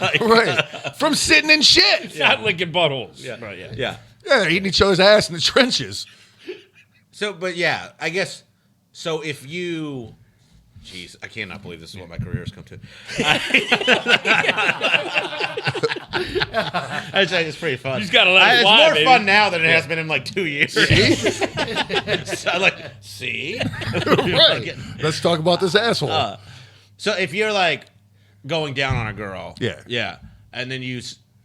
like, Right. From sitting in shit. Not licking buttholes. Yeah. Right, yeah. Yeah. Yeah, they're eating each other's ass in the trenches. So, but yeah, I guess. So if you, jeez, I cannot believe this is what my career has come to. It's pretty fun. You just gotta let it It's fly, more baby. fun now than it has been in like 2 years. So I'm like, see. Right. Let's talk about this asshole. So if you're like going down on a girl, Yeah. and then you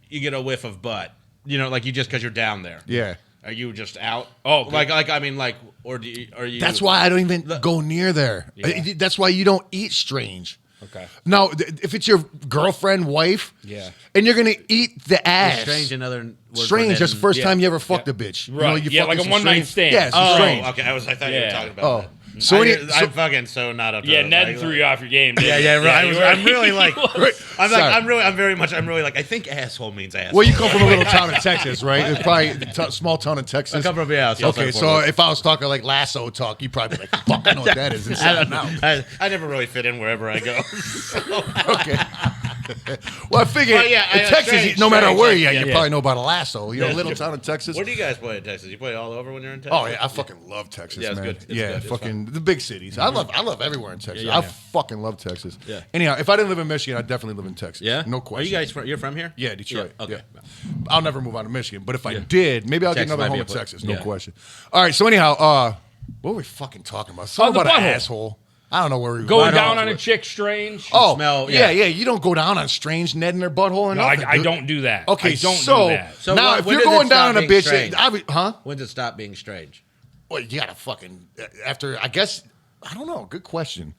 get a whiff of butt, you know, like you just because you're down there, Yeah. Are you just out? Oh, good. like I mean, like, or do you, are you? That's why I don't even go near there. Yeah. That's why you don't eat strange. Okay. Now, if it's your girlfriend, wife, Yeah. and you're gonna eat the ass, strange. Another word for strange. that That's the in- first yeah. time you ever fucked Yeah. a bitch. Right. You Yeah, fucking like a some one-night strange- stand. Yeah, some Oh, strange. okay. I thought you were Yeah. talking about Oh, that. So I'm fucking so not up to Yeah, it. Ned Like, threw you off your game. Yeah, didn't he? yeah, right. you were- I'm really like, Sorry. I'm really like, I think asshole means asshole. Well, you come from a little town in Texas, right? It's probably a small town in Texas. I come from, yeah. South Okay, side so Florida. if I was talking like lasso talk, you'd probably be like, fuck, I know what that is. Inside and out. I never really fit in wherever I go. Okay. Well, I figured Well, yeah, in Texas, strange, no matter strange, where like, you're at, yeah, you yeah. probably know about a lasso. You know, little town in Texas. Where do you guys play in Texas? You play all over when you're in Texas? Oh yeah, I fucking love Texas, Yeah, it's man. good. It's yeah, good. It's fucking the big cities. I love everywhere in Texas. Yeah, I yeah. fucking love Texas. Yeah. Anyhow, if I didn't live in Michigan, I'd definitely live in Texas. Yeah? No Are question. you guys you're from here? Yeah, Detroit. Yeah, okay. Yeah. I'll never move on to Michigan, but if I did, maybe I'll Texas get another might home be in a Texas. place. No Yeah. question. All right. So anyhow, what were we fucking talking about? Something the about an butthole. asshole. I don't know where we were Going going. down on a chick strange. Oh, Smell, yeah, yeah. yeah. You don't go down on strange Ned in their butthole or no, nothing. I dude. don't do that. Okay, I don't so, do that. So now what- if when you're does it going down stop on a being bitch, strange? huh? When does it stop being strange? Well, you gotta fucking after. I guess I don't know. Good question.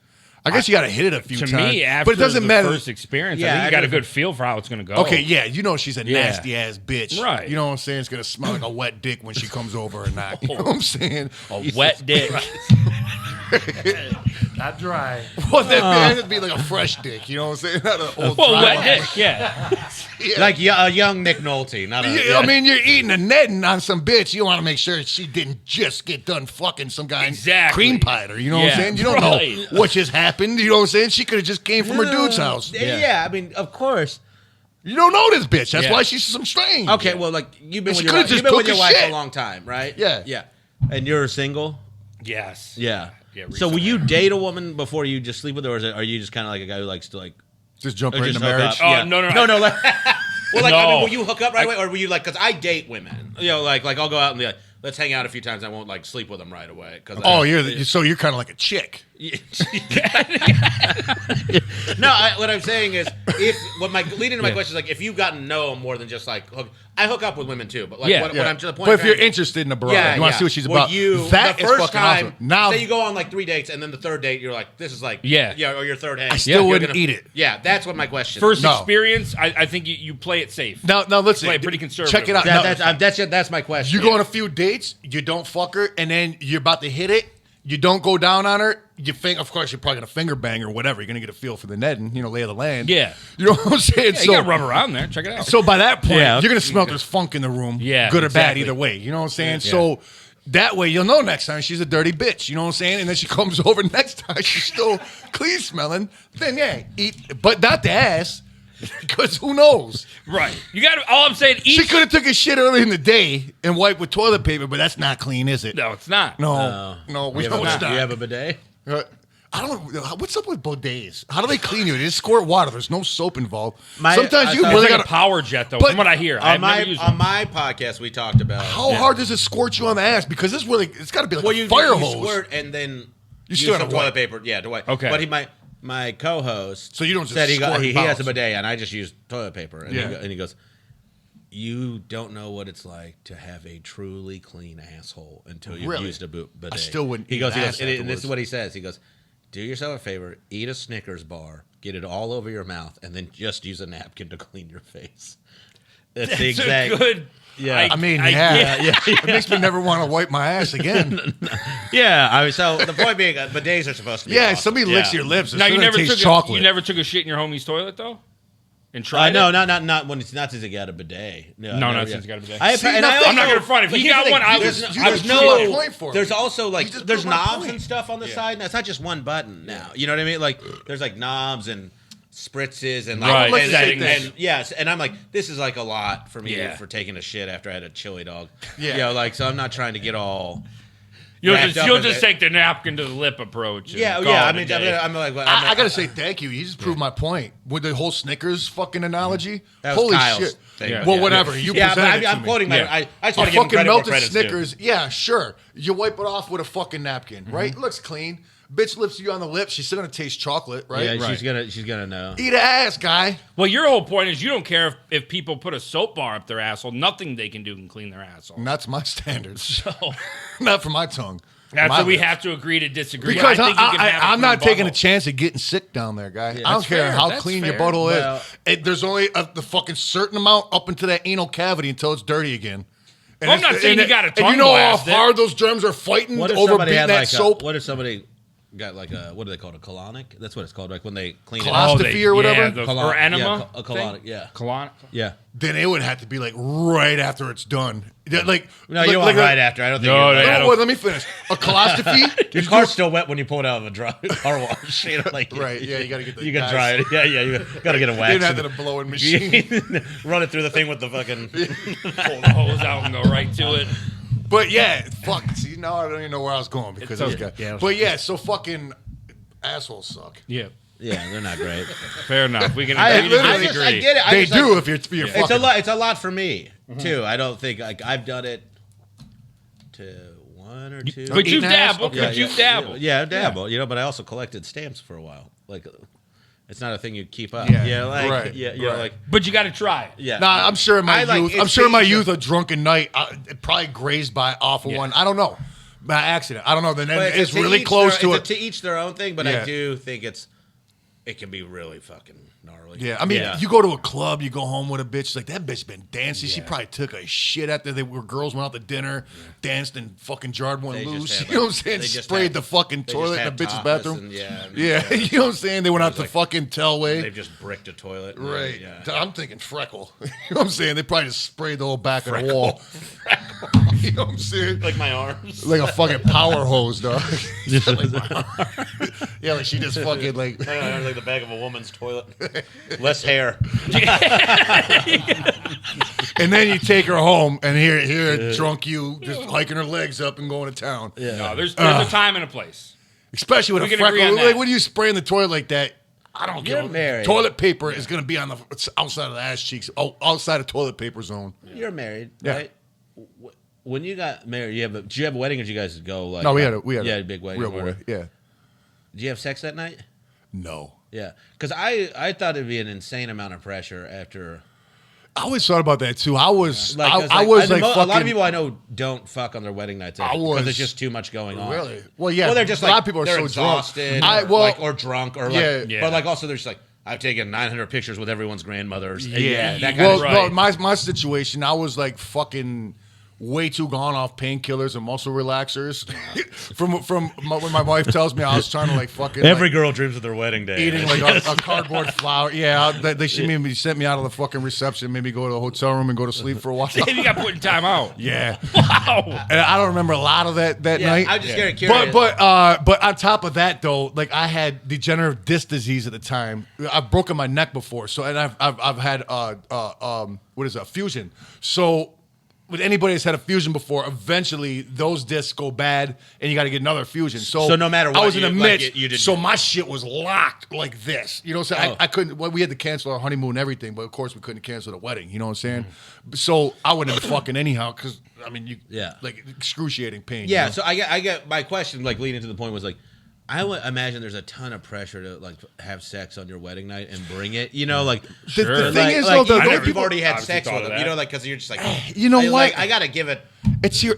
I guess you gotta hit it a few To times. me, after but it doesn't the matter. first experience, Yeah, I think you got a after- good feel for how it's going to go. Okay, yeah, you know she's a Yeah. nasty ass bitch, Right. You know what I'm saying? It's gonna smell like a wet dick when she comes over or not. You know what I'm saying? A wet dick. Not dry. Well, that'd be like a fresh dick. You know what I'm saying? Not an old Well, dry wet one. dick, yeah. Yeah. Like a young Nick Nolte, not a. Yeah, yeah. I mean, you're eating a netting on some bitch. You want to make sure she didn't just get done fucking some guy and Exactly. cream pied her. You know what Yeah, I'm saying? You don't right. know what just happened. You know what I'm saying? She could have just came from her dude's house. Yeah. I mean, of course. You don't know this bitch. That's Yeah. why she's some strange. Okay, well, like you've been She with your could've wife, just you've been with cooked your the wife shit. a long time, right? Yeah. yeah. And you're single. Yes. Yeah. Yeah, So will recently. you date a woman before you just sleep with her, or are you just kind of like a guy who likes to like Just jump or right just into hook marriage. up? Oh, Yeah. no. Like, well, like I No. mean, will you hook up right away, or will you like? Because I date women. You know, like I'll go out and be like, let's hang out a few times. I won't like sleep with them right away. Cause Oh, so you're kind of like a chick. No, what I'm saying is, leading into my question is like, if you've gotten to know them more than just like I hook up with women too, but like Yeah. what I'm to the point. But if you're trying to- interested in the broad, you want to see what she's Well, about. That the is first fucking time, awesome. Now, say you go on like 3 dates, and then the third date, you're like, this is like, Yeah. or your third hang. I still You're wouldn't eat it. Yeah, that's what my question. First No. experience, I think you play it safe. now listen. Play it pretty conservative. Check it out. That, Now, that's my question. you go on a few dates, you don't fuck her, and then you're about to hit it. You don't go down on her. You think, of course, you're probably gonna finger bang or whatever. You're gonna get a feel for the netting, lay of the land. Yeah. You know what I'm saying? Yeah, you got to rub around there. Check it out. So by that point, Yeah. you're gonna smell there's funk in the room. Yeah, good or bad exactly. either way. You know what I'm saying? So that way you'll know next time she's a dirty bitch. You know what I'm saying? And then she comes over next time she's still clean smelling. Then eat, but not the ass, because who knows? Right. You got to, all I'm saying, eat. She could have took a shit early in the day and wiped with toilet paper, but that's not clean, is it? No, it's not. No, we You know it's have, not. you have a bidet? I don't know. What's up with bidets? How do they clean you? They just squirt water. There's no soap involved. I Sometimes you thought- really It's like got a power jet, though, But from what I hear. I've never used On one. my podcast, we talked about How hard does it squirt you on the ass? Because it's really, it's got to be like a you fire you hose. squirt and then You use still some gotta toilet wipe. paper. Yeah, to wipe. Okay. But my co-host So you don't just said he squirt has a bowels. bidet and I just use toilet paper. And, Yeah. and he goes, you don't know what it's like to have a truly clean asshole until you've Really? used a bidet. I still wouldn't He eat goes, ass and this afterwards. is what he says. He goes, do yourself a favor, eat a Snickers bar, get it all over your mouth, and then just use a napkin to clean your face. That's the It's exact. a good. Yeah. I mean, yeah. It makes me never want to wipe my ass again. Yeah, so the point being, bidets are supposed to be. Yeah, awesome. somebody licks Yeah. your lips. It's Now, you gonna never, taste took chocolate. you never took a shit in your homie's toilet, though? And tried No, it? not when it's not since he got a bidet. No, not since he got a bidet. I, See, and now I think- I'm not also- going to front. If but he here's got the one, thing, I there's was. you no- just there's proved my no. point for me. There's also like You just there's proved my knobs point. and stuff on the side. And it's not just one button now. You know what I mean? Like there's like knobs and spritzes and like Right, like to say and, this. and yes, and I'm like, this is like a lot for me Yeah. for taking a shit after I had a chili dog. Yeah. You know, like so I'm not trying to get all. You'll wrapped just, up you'll in just it. take the napkin to the lip approach. and Yeah, call yeah. it I a mean, day. I'm like, I gotta say thank you. You just proved my point with the whole Snickers fucking analogy. That was Holy Kyle's shit! thing, Yeah. but Well, yeah. whatever. You Yeah, but presented it to I'm me. quoting my. Yeah. I just A want to give him fucking credit where melted credit's due. Snickers. Yeah, sure. You wipe it off with a fucking napkin, right? It looks clean. Bitch lifts you on the lips. She's still gonna taste chocolate, right? Yeah, Right. she's gonna know. Eat an ass, guy. Well, your whole point is you don't care if people put a soap bar up their asshole. Nothing they can do can clean their asshole. And that's my standards. So Not for my tongue. that's My why we lips. have to agree to disagree. Because I think you can have a I'm not clean taking a butthole. chance of getting sick down there, guy. I don't That's care fair. how That's clean fair. your butthole Well- is. There's only the fucking certain amount up into that anal cavity until it's dirty again. And Well, I'm it's- not saying and you gotta And you know how tongue blast it. hard those germs are fighting What if over somebody beating had that like soap? what if somebody got like a, what do they call it? A colonic? That's what it's called. Like when they clean Colostophy or whatever? Yeah, or enema. Yeah, a colonic. Yeah. Colonic. Yeah. Then it would have to be like right after it's done. Like No, you don't want right after. I don't think. No, you're yeah, right. I don't- Wait, let me finish. A colostophy? Your car's still wet when you pull it out of a car wash. You know, like Right, yeah, you got to get the You can guys- dry it. Yeah, you got to get a You wax. didn't have that blowing machine. Run it through the thing with the fucking. Pull the hose out and go right to it. But yeah, fuck. See, now I don't even know where I was going because It's those okay. guys. But yeah, so fucking assholes suck. Yeah. Yeah, they're not great. Fair enough. We can I disagree. just, I get it. They do Like, if you're it's fucking. a lot. It's a lot for me too. I don't think like I've done it to one or two. But you've Eating ass? dabbled. Okay. But you've dabbled. Yeah, dabble. You know, but I also collected stamps for a while. Like, it's not a thing you keep up. Yeah, like right, yeah, right. like But you got to try it. yeah. Nah, I'm sure in my I like- youth. it's I'm sure in my easier. youth, a drunken night, it probably grazed by off of one. I don't know, by accident. I don't know. Then But it's really close to it's it. to each their own thing. But Yeah. I do think it can be really fucking gnarly. Yeah, I mean, you go to a club, you go home with a bitch, like that bitch been dancing. She probably took a shit after girls went out to dinner, danced and fucking jarred one They just loose. had, You know what I'm like, saying? they just Sprayed had- the fucking they toilet just in the had bitch's tapas bathroom. and, Yeah, you know what I'm saying? They went out to like- fucking Telway. They've just bricked a toilet. and, Right. Yeah. I'm thinking freckle. You know what I'm saying? They probably just sprayed the whole back of the wall. You know what I'm saying? Like my arms. Like a fucking power hose, dog. Yeah, like she just fucking like. Like the back of a woman's toilet. Less hair. And then you take her home, and here, drunk you just hiking her legs up and going to town. Yeah. No, there's a time and a place. Especially with We a can freckle. agree on Like that. when you spray in the toilet like that, I don't You're care. married. Toilet paper is going to be on the outside of the ass cheeks, outside of toilet paper zone. You're married, Yeah. right? When you got married, did you have a wedding or did you guys go like? No, we had a big wedding. real where- boy. Yeah. Did you have sex that night? No. Yeah, because I thought it'd be an insane amount of pressure after. I always thought about that too. I was, Like, 'cause, I was know like a fucking. lot of people I know don't fuck on their wedding nights I because was- there's just too much going on. Really? Well, yeah. Well, they're just a like lot of people are they're so exhausted, drunk. or drunk, or like, Yeah. but like also they're just like I've taken 900 pictures with everyone's grandmothers. Yeah, that kind well, of right. no, my situation, I was like fucking way too gone off painkillers and muscle relaxers. When my wife tells me I was trying to like fucking Every like, girl dreams of their wedding day. eating like a cardboard flower. Yeah, she made me sent me out of the fucking reception, made me go to the hotel room and go to sleep for a while. You got put in time out. Yeah, Wow. and I don't remember a lot of that Yeah, night. I'm just getting curious. But on top of that though, like I had degenerative disc disease at the time. I've broken my neck before, so and I've had what is it, a fusion. So with anybody that's had a fusion before, eventually those discs go bad and you got to get another fusion. So no matter I what, was in the you- like, midst. you did- so my shit was locked like this. You know what I'm saying? Oh. I couldn't. Well, we had to cancel our honeymoon and everything, but of course we couldn't cancel the wedding. You know what I'm saying? So I wouldn't have been fucking anyhow because I mean like excruciating pain. Yeah, you know? so I get my question like leading to the point was like I would imagine there's a ton of pressure to like have sex on your wedding night and bring it. You know, like The thing like, is, like, though, even those if you've people- already had obviously sex thought with of them, that. you know, like because you're just like, You know I, what? Like, I gotta give it. It's your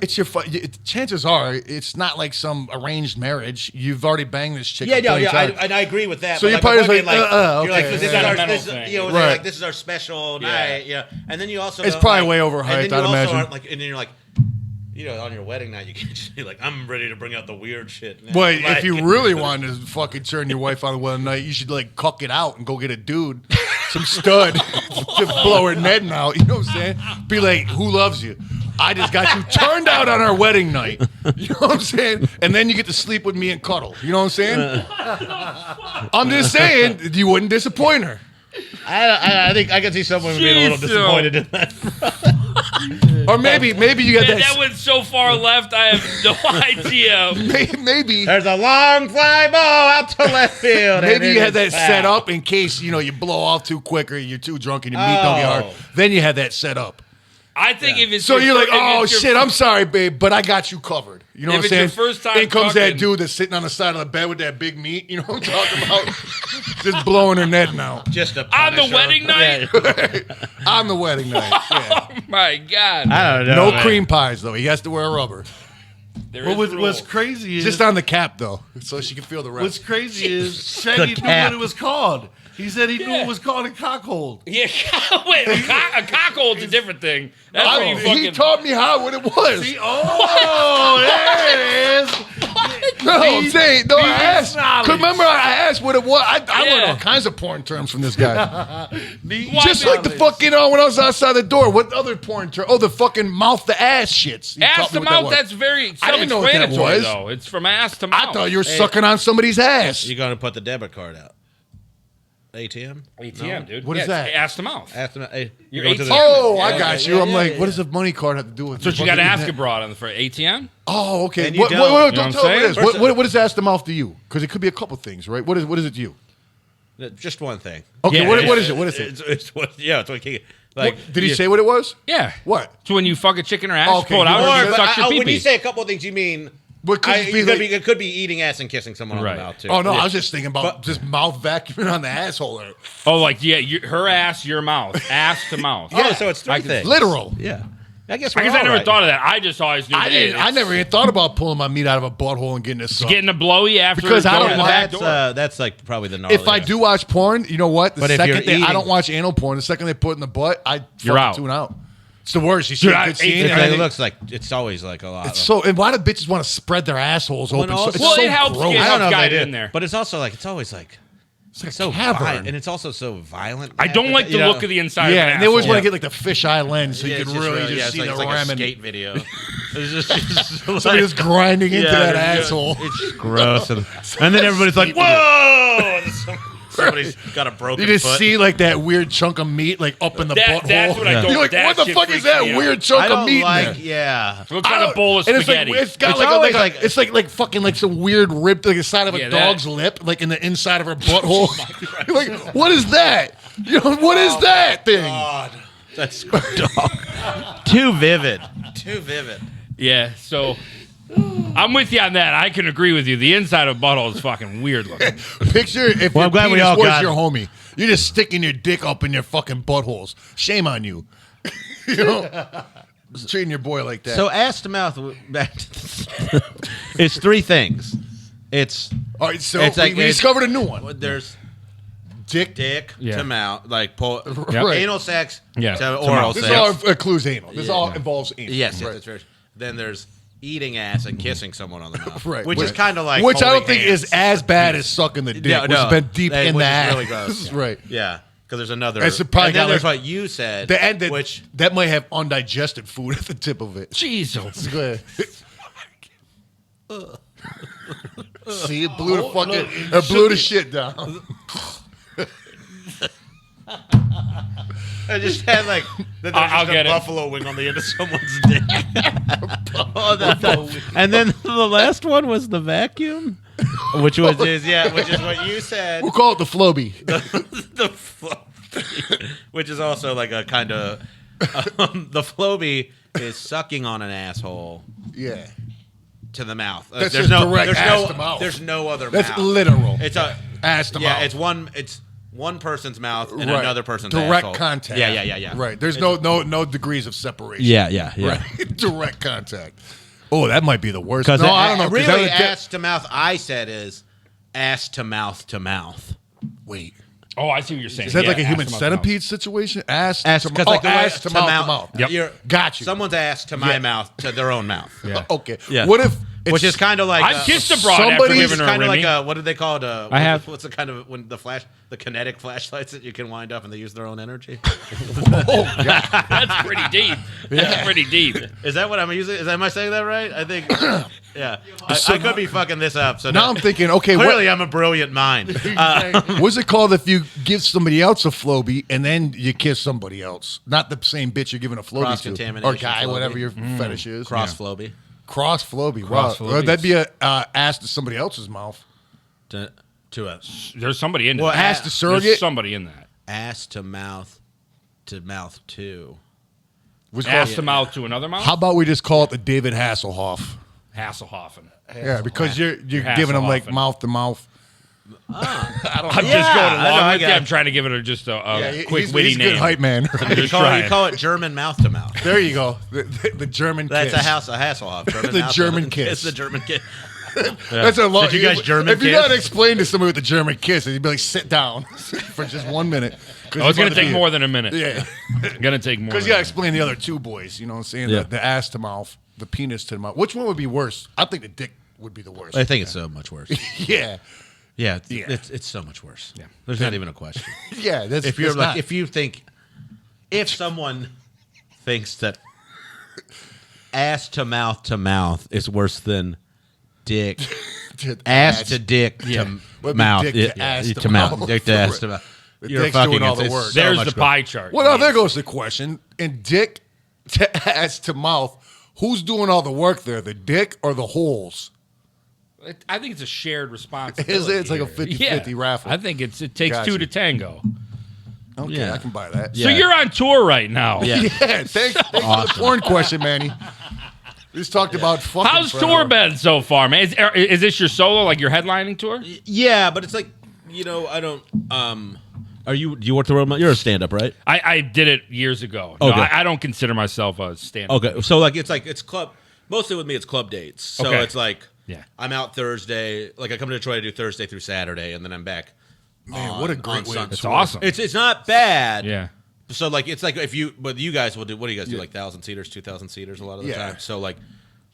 chances are it's not like some arranged marriage. You've already banged this chick. Yeah, a no, billion yeah, times. and I agree with that. So but, you're like, my probably point like, being, you're like, okay. this is Yeah. our, Mental this, thing. you know, Right. like this is our special night, yeah. And then you also It's know, probably like, way overhyped, and then you I'd also imagine. aren't, like, and then you're like, you know, on your wedding night, you can just be like, I'm ready to bring out the weird shit. Now. But Like, if you really wanted to fucking turn your wife on one night, you should like cuck it out and go get a dude, some stud, to blow her netting out. You know what I'm saying? Be like, who loves you? I just got you turned out on our wedding night. You know what I'm saying? And then you get to sleep with me and cuddle. You know what I'm saying? I'm just saying you wouldn't disappoint her. I think I can see someone being a little Jeez, disappointed in that. Or maybe you got Man, that. that went so far left, I have no idea. Maybe There's a long fly ball out to left field. and Maybe it you had is that set foul. up in case, you know, you blow off too quick or you're too drunk and your meat don't get hard. Oh. Then you had that set up. I think if it's So your you're like, fir- if oh it's your- shit, I'm sorry, babe, but I got you covered. You know If what I'm it's saying? your first time in comes fucking- that dude that's sitting on the side of the bed with that big meat. You know what I'm talking about? Just blowing her net now. Just a On the punisher. wedding night? Yeah. On the wedding night. Yeah. Oh my God. I don't know. No man. cream pies though. He has to wear a rubber. There Well, is a what's rule. crazy is Just on the cap though, so she can feel the what's rest. crazy is Shaggy knew cap. what it was called. He said he knew Yeah. it was called a cockhold. Yeah, wait, a cockhold's a different thing. That's where you He fucking... taught me what it was. See, oh, there it is. I'm saying, no, I asked. knowledge. Remember, I asked what it was. I Yeah. learned all kinds of porn terms from this guy. Niche Just like the knowledge. fucking, when I was outside the door, what other porn term? Oh, the fucking mouth to ass shits. You Ass taught to me what that mouth, was. that's very I didn't know what that self-explanatory, was. though. It's from ass to mouth. I thought you were sucking on somebody's ass. You're going to put the debit card out. ATM? ATM, dude. What is it's that? Ass to mouth. After, hey, Your you're going to the, ATM. Oh, I got you. yeah, I'm yeah, like, yeah. what does a money card have to do with So you got to ask it. abroad on the for ATM. Oh, okay. And you What, don't. what, what, You know don't what I'm tell me saying? this. What is ass to mouth to you? Because it could be a couple things, right? What is it to you? just one thing. Okay, Yeah, what yeah. is it? What is it? It's what, yeah, it's what like. Did he say what it was? Yeah. What? So when you fuck a chicken or ass, Okay, pull it out you and know it sucks your when you pee-pee. say a couple of things, you mean What could it be like- it could be eating ass and kissing someone Right. on the mouth too. Oh no, Yeah. I was just thinking about just mouth vacuuming on the asshole. Oh, like, yeah, her ass, your mouth. Ass to mouth. Oh, so it's three I can- things. Literal. Yeah. I guess I never thought of that. I just always knew I that. didn't. I never even thought about pulling my meat out of a butthole and getting this. Sucked. Getting a blowy after Because I going don't to the back like- door. That's like probably the gnarly. If I do watch porn, you know what? The But if second you're thing I eating- don't watch anal porn, the second they put it in the butt, I You're fucking out. tune out. It's the worst. You see Dude, a I good ate scene, it. and it then looks like it's always like a lot. it's so. And why do bitches want to spread their assholes open? also- It's Well, so it helps gross. get I don't know if guy they do, in there. but it's also like it's always like It's like so a cavern. violent, and it's also so violent. I don't like the You know? look of the inside Yeah, of an and they always asshole. want to get like the fisheye lens so you Yeah, can it's really yeah, just it's see like, the it's like a ramen. skate video. It's just Somebody just grinding into that it's- asshole. It's gross, and then everybody's like, "Whoa!" And somebody's got a broken You just foot. see like that weird chunk of meat like up in the butthole. That's what I don't. You're like, that what the shit fuck is freaks that me out. weird chunk I of don't meat in like, there? yeah. It looks like a bowl of And it's spaghetti. like it's got It's like, always like, like- it's like fucking like some weird rib like the side of a Yeah, dog's that- lip like in the inside of her butthole. You're like, what is that? You know, what is that thing? God, that's dog. Too vivid. Too vivid. Yeah, so I'm with you on that. I can agree with you. The inside of a butthole is fucking weird looking. Picture if Well, your I'm glad we penis all was got your it. homie. You're just sticking your dick up in your fucking buttholes. Shame on you. You know, treating your boy like that. So ass to mouth. It's three things. It's all right, so it's like- we it's- discovered a new one. there's Dick. Yeah. to mouth, like pull, Right. anal sex Yeah, to to oral mouth. This sex. all includes anal. This Yeah. all involves anal. Yes, right. that's very. Then there's eating ass and kissing someone on the mouth, Right. which is kind of like which I don't holding think hands. is as bad as sucking the dick, No, which no. has been deep in Which the is ass. really gross. Right. Yeah, because there's another. It's probably and then got there's like- what you said. The end which that might have undigested food at the tip of it. Jesus. Go ahead. See, it blew the fucking, it blew the shit down. I just had like that I'll there's just get a it. buffalo wing on the end of someone's dick. And then the last one was the vacuum, which was which is what you said. We'll call it the Floby. The Floby, which is also like a kind of the Floby is sucking on an asshole Yeah. to the mouth. That's just direct ass to mouth. There's no other That's mouth. literal. It's a Ass to yeah. mouth. It's one person's mouth and Right. another person's direct asshole. contact. Yeah. Right. There's no degrees of separation. Yeah. Right. Direct contact. Oh, that might be the worst. Because No, I don't know. 'cause that Really, would get- ass to mouth. I said is ass to mouth to mouth. Wait. Oh, I see what you're saying. Is that Yeah, like a ass human to mouth. centipede situation? Ass Ass to because mouth. like the way- ass to mouth to mouth. Yep. You're- Got you. Someone's ass to my mouth to their own mouth. Yeah. Okay. Yeah. What if it's, Which is kind of like I've kissed a broad after somebody's giving her a kind of Remy. like a what do they call it? I have. What's the kind of when the kinetic flashlights that you can wind up and they use their own energy? Oh, God. That's pretty deep. That's pretty deep. Is that what I'm using? Am I saying that right? I think. Yeah. I could be fucking this up. So Now I'm thinking, okay, clearly I'm a brilliant mind. what's it called if you give somebody else a Floby and then you kiss somebody else? Not the same bitch you're giving a Floby to. Cross-contamination Or guy, Floby. whatever your fetish is. Cross Floby. Cross Floby. Cross Wow. Well, Flobies. that'd be a ass to somebody else's mouth. To a There's somebody in Well, that. Ass to There's surrogate. somebody in that. ass to mouth too. Was Ass called- to mouth to another mouth. How about we just call it the David Hasselhoff? Hasselhoffen. Yeah, because you're Hasselhoff. giving them like mouth to mouth. I'm just Yeah, going I along know, I with you. got I'm trying to give it just a quick he's, witty he's a name. good hype man. Just You trying. call it German mouth to mouth. There you go. The German That's kiss. a Hasselhoff. German The mouth to German mouth. kiss. It's the German kiss. That's a long. Did you guys German If you kiss? gotta explain to somebody with the German kiss, you'd be like, "Sit down for just 1 minute." Oh, it's going to take more than a minute. Yeah, Going to take more. because than you gotta a minute. explain the other two boys. You know what I'm saying? Yeah. The ass to mouth, the penis to the mouth. Which one would be worse? I think the dick would be the worst. I think it's so much worse. Yeah. Yeah, Yeah. it's so much worse. Yeah, there's not even a question. Yeah. That's, If you're that's like, not- if you think, if someone thinks that ass to mouth is worse than dick, ass to dick to What'd be mouth, dick to ass to mouth, mouth? dick to ass to mouth. The You're dick's fucking doing all the it's work. so There's much the go- pie chart. Well, now there goes the question. In dick to ass to mouth, who's doing all the work there? The dick or the holes? I think it's a shared responsibility. Is it? It's like a here. 50-50 raffle. I think it takes Gotcha. two to tango. Okay, Yeah. I can buy that. So Yeah. you're on tour right now. Yeah. Yeah, thanks for the porn question, Manny. We just talked about fucking. How's forever. tour been so far, man? Is this your solo, like your headlining tour? Yeah, but it's like, I don't. Do you work the road? You're a stand-up, right? I did it years ago. No, Okay. I don't consider myself a stand-up. Okay, so it's club. Mostly with me, it's club dates. So Okay. it's like, Yeah. I'm out Thursday. Like I come to Detroit, I do Thursday through Saturday, and then I'm back. Man, what a great way. Sunday. It's awesome. It's not bad. Yeah. So like it's like but you guys will do. What do you guys do? Like 1,000 seaters, 2,000 seaters a lot of the Yeah. time. So like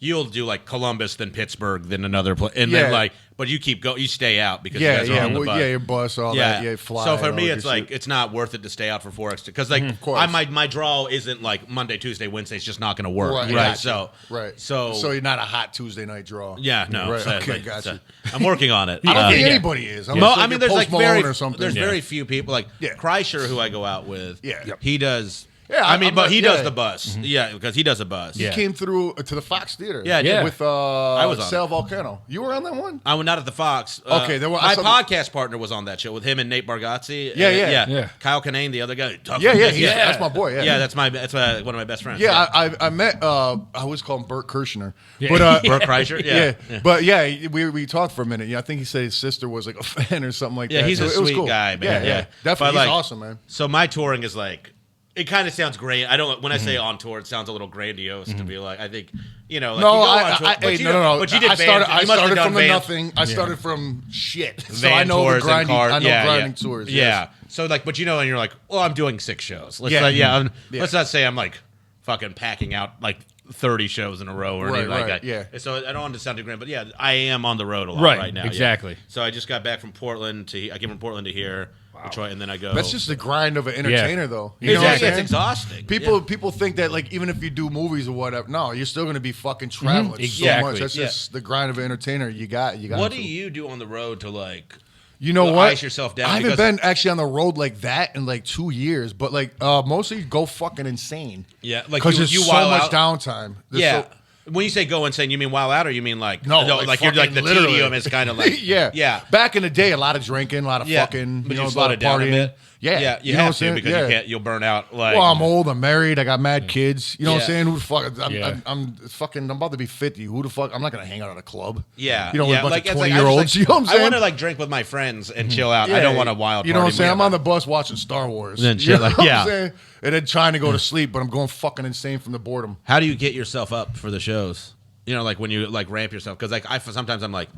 you'll do like Columbus, then Pittsburgh, then another place, and Yeah. then like, but you you stay out because you Yeah, guys are yeah, on the bus. your bus, all that. Yeah, fly. So for and me, all it's that like shit. it's not worth it to stay out for 4 extra because like course. my draw isn't like Monday, Tuesday, Wednesday. It's just not going to work. Right, Right. gotcha. So right. So you're not a hot Tuesday night draw. yeah. No. Right. So, Okay, like, gotcha. I'm working on it. I don't think yeah. anybody is. I'm Mo- just I like mean, your there's like Post Malone very or something. there's Yeah. very few people like Yeah. Kreischer, who I go out with. Yeah. Yep. He does. Yeah, I mean, I'm but not- he yeah. does the bus. Yeah, because he does a bus. Yeah. He came through to the Fox Theater. Yeah, I did. Yeah. With was on Sal it. Volcano. You were on that one? I was not at the Fox. Okay, there were- I my saw podcast partner was on that show with him and Nate Bargatze. Yeah, yeah. Yeah. Kyle Kinane, the other guy. Yeah, that's my boy. Yeah, Yeah, that's one of my best friends. Yeah, I met. I always call him Bert Kirshner, Yeah. but Bert Kreischer. yeah. But yeah, we talked for a minute. Yeah, I think he said his sister was like a fan or something like Yeah, that. he's a So it was sweet cool. guy, man. Yeah, Yeah. definitely. But, He's like, awesome, man. So my touring is like, it kind of sounds great. I don't. When I say on tour, it sounds a little grandiose to be like. I think like No, you go on tour, but you no. But you did I started. banter. I You must have started done from the van- nothing. I started from shit. So van I know the tours and grinding. cars. I know Yeah, grinding yeah. tours. Yeah. Yes. So like, but and you're like, well, I'm doing 6 shows. Let's Yeah. yeah. Yeah. Let's not say I'm like fucking packing out like 30 shows in a row or anything like right, that. yeah. So I don't want to sound too grand, but yeah, I am on the road a lot Right, right now. yeah. exactly. So I just got back from Portland I came from Portland to here, Detroit, and then I go. That's just the grind of an entertainer, though. You It's, know what I'm it's saying? exhausting. People think that like even if you do movies or whatever, no, you're still going to be fucking traveling so Exactly. much. That's just the grind of an entertainer. You got. What to. do you do on the road to like? You know Well, what? ice yourself down I haven't because- been actually on the road like that in like 2 years, but like mostly go fucking insane. Yeah, like because you there's so while much out- downtime. There's Yeah. so- When you say go insane, you mean while out, or you mean like No, like you're like the fucking literally. tedium is kind of like yeah. Back in the day, a lot of drinking, a lot of Yeah. fucking, But you know, a slowed lot it of down a partying. bit. Yeah, yeah, you know what I'm have to saying? because Yeah. you'll burn out. Like, Well, I'm old. I'm married. I got mad kids. You know what I'm Yeah. saying? Who the fuck? Yeah. I'm about to be 50. Who the fuck? I'm not gonna hang out at a club. yeah, You know, with yeah, a bunch like, of it's like, 20-year-olds. You know what I'm I saying? want to like drink with my friends and chill out. I don't want a wild. You know what I'm party saying? with I'm on the bus watching Star Wars. Then You shit know like- what I'm yeah. saying? And then trying to go to sleep, but I'm going fucking insane from the boredom. How do you get yourself up for the shows? You know, like when you like ramp yourself, because like sometimes I'm like,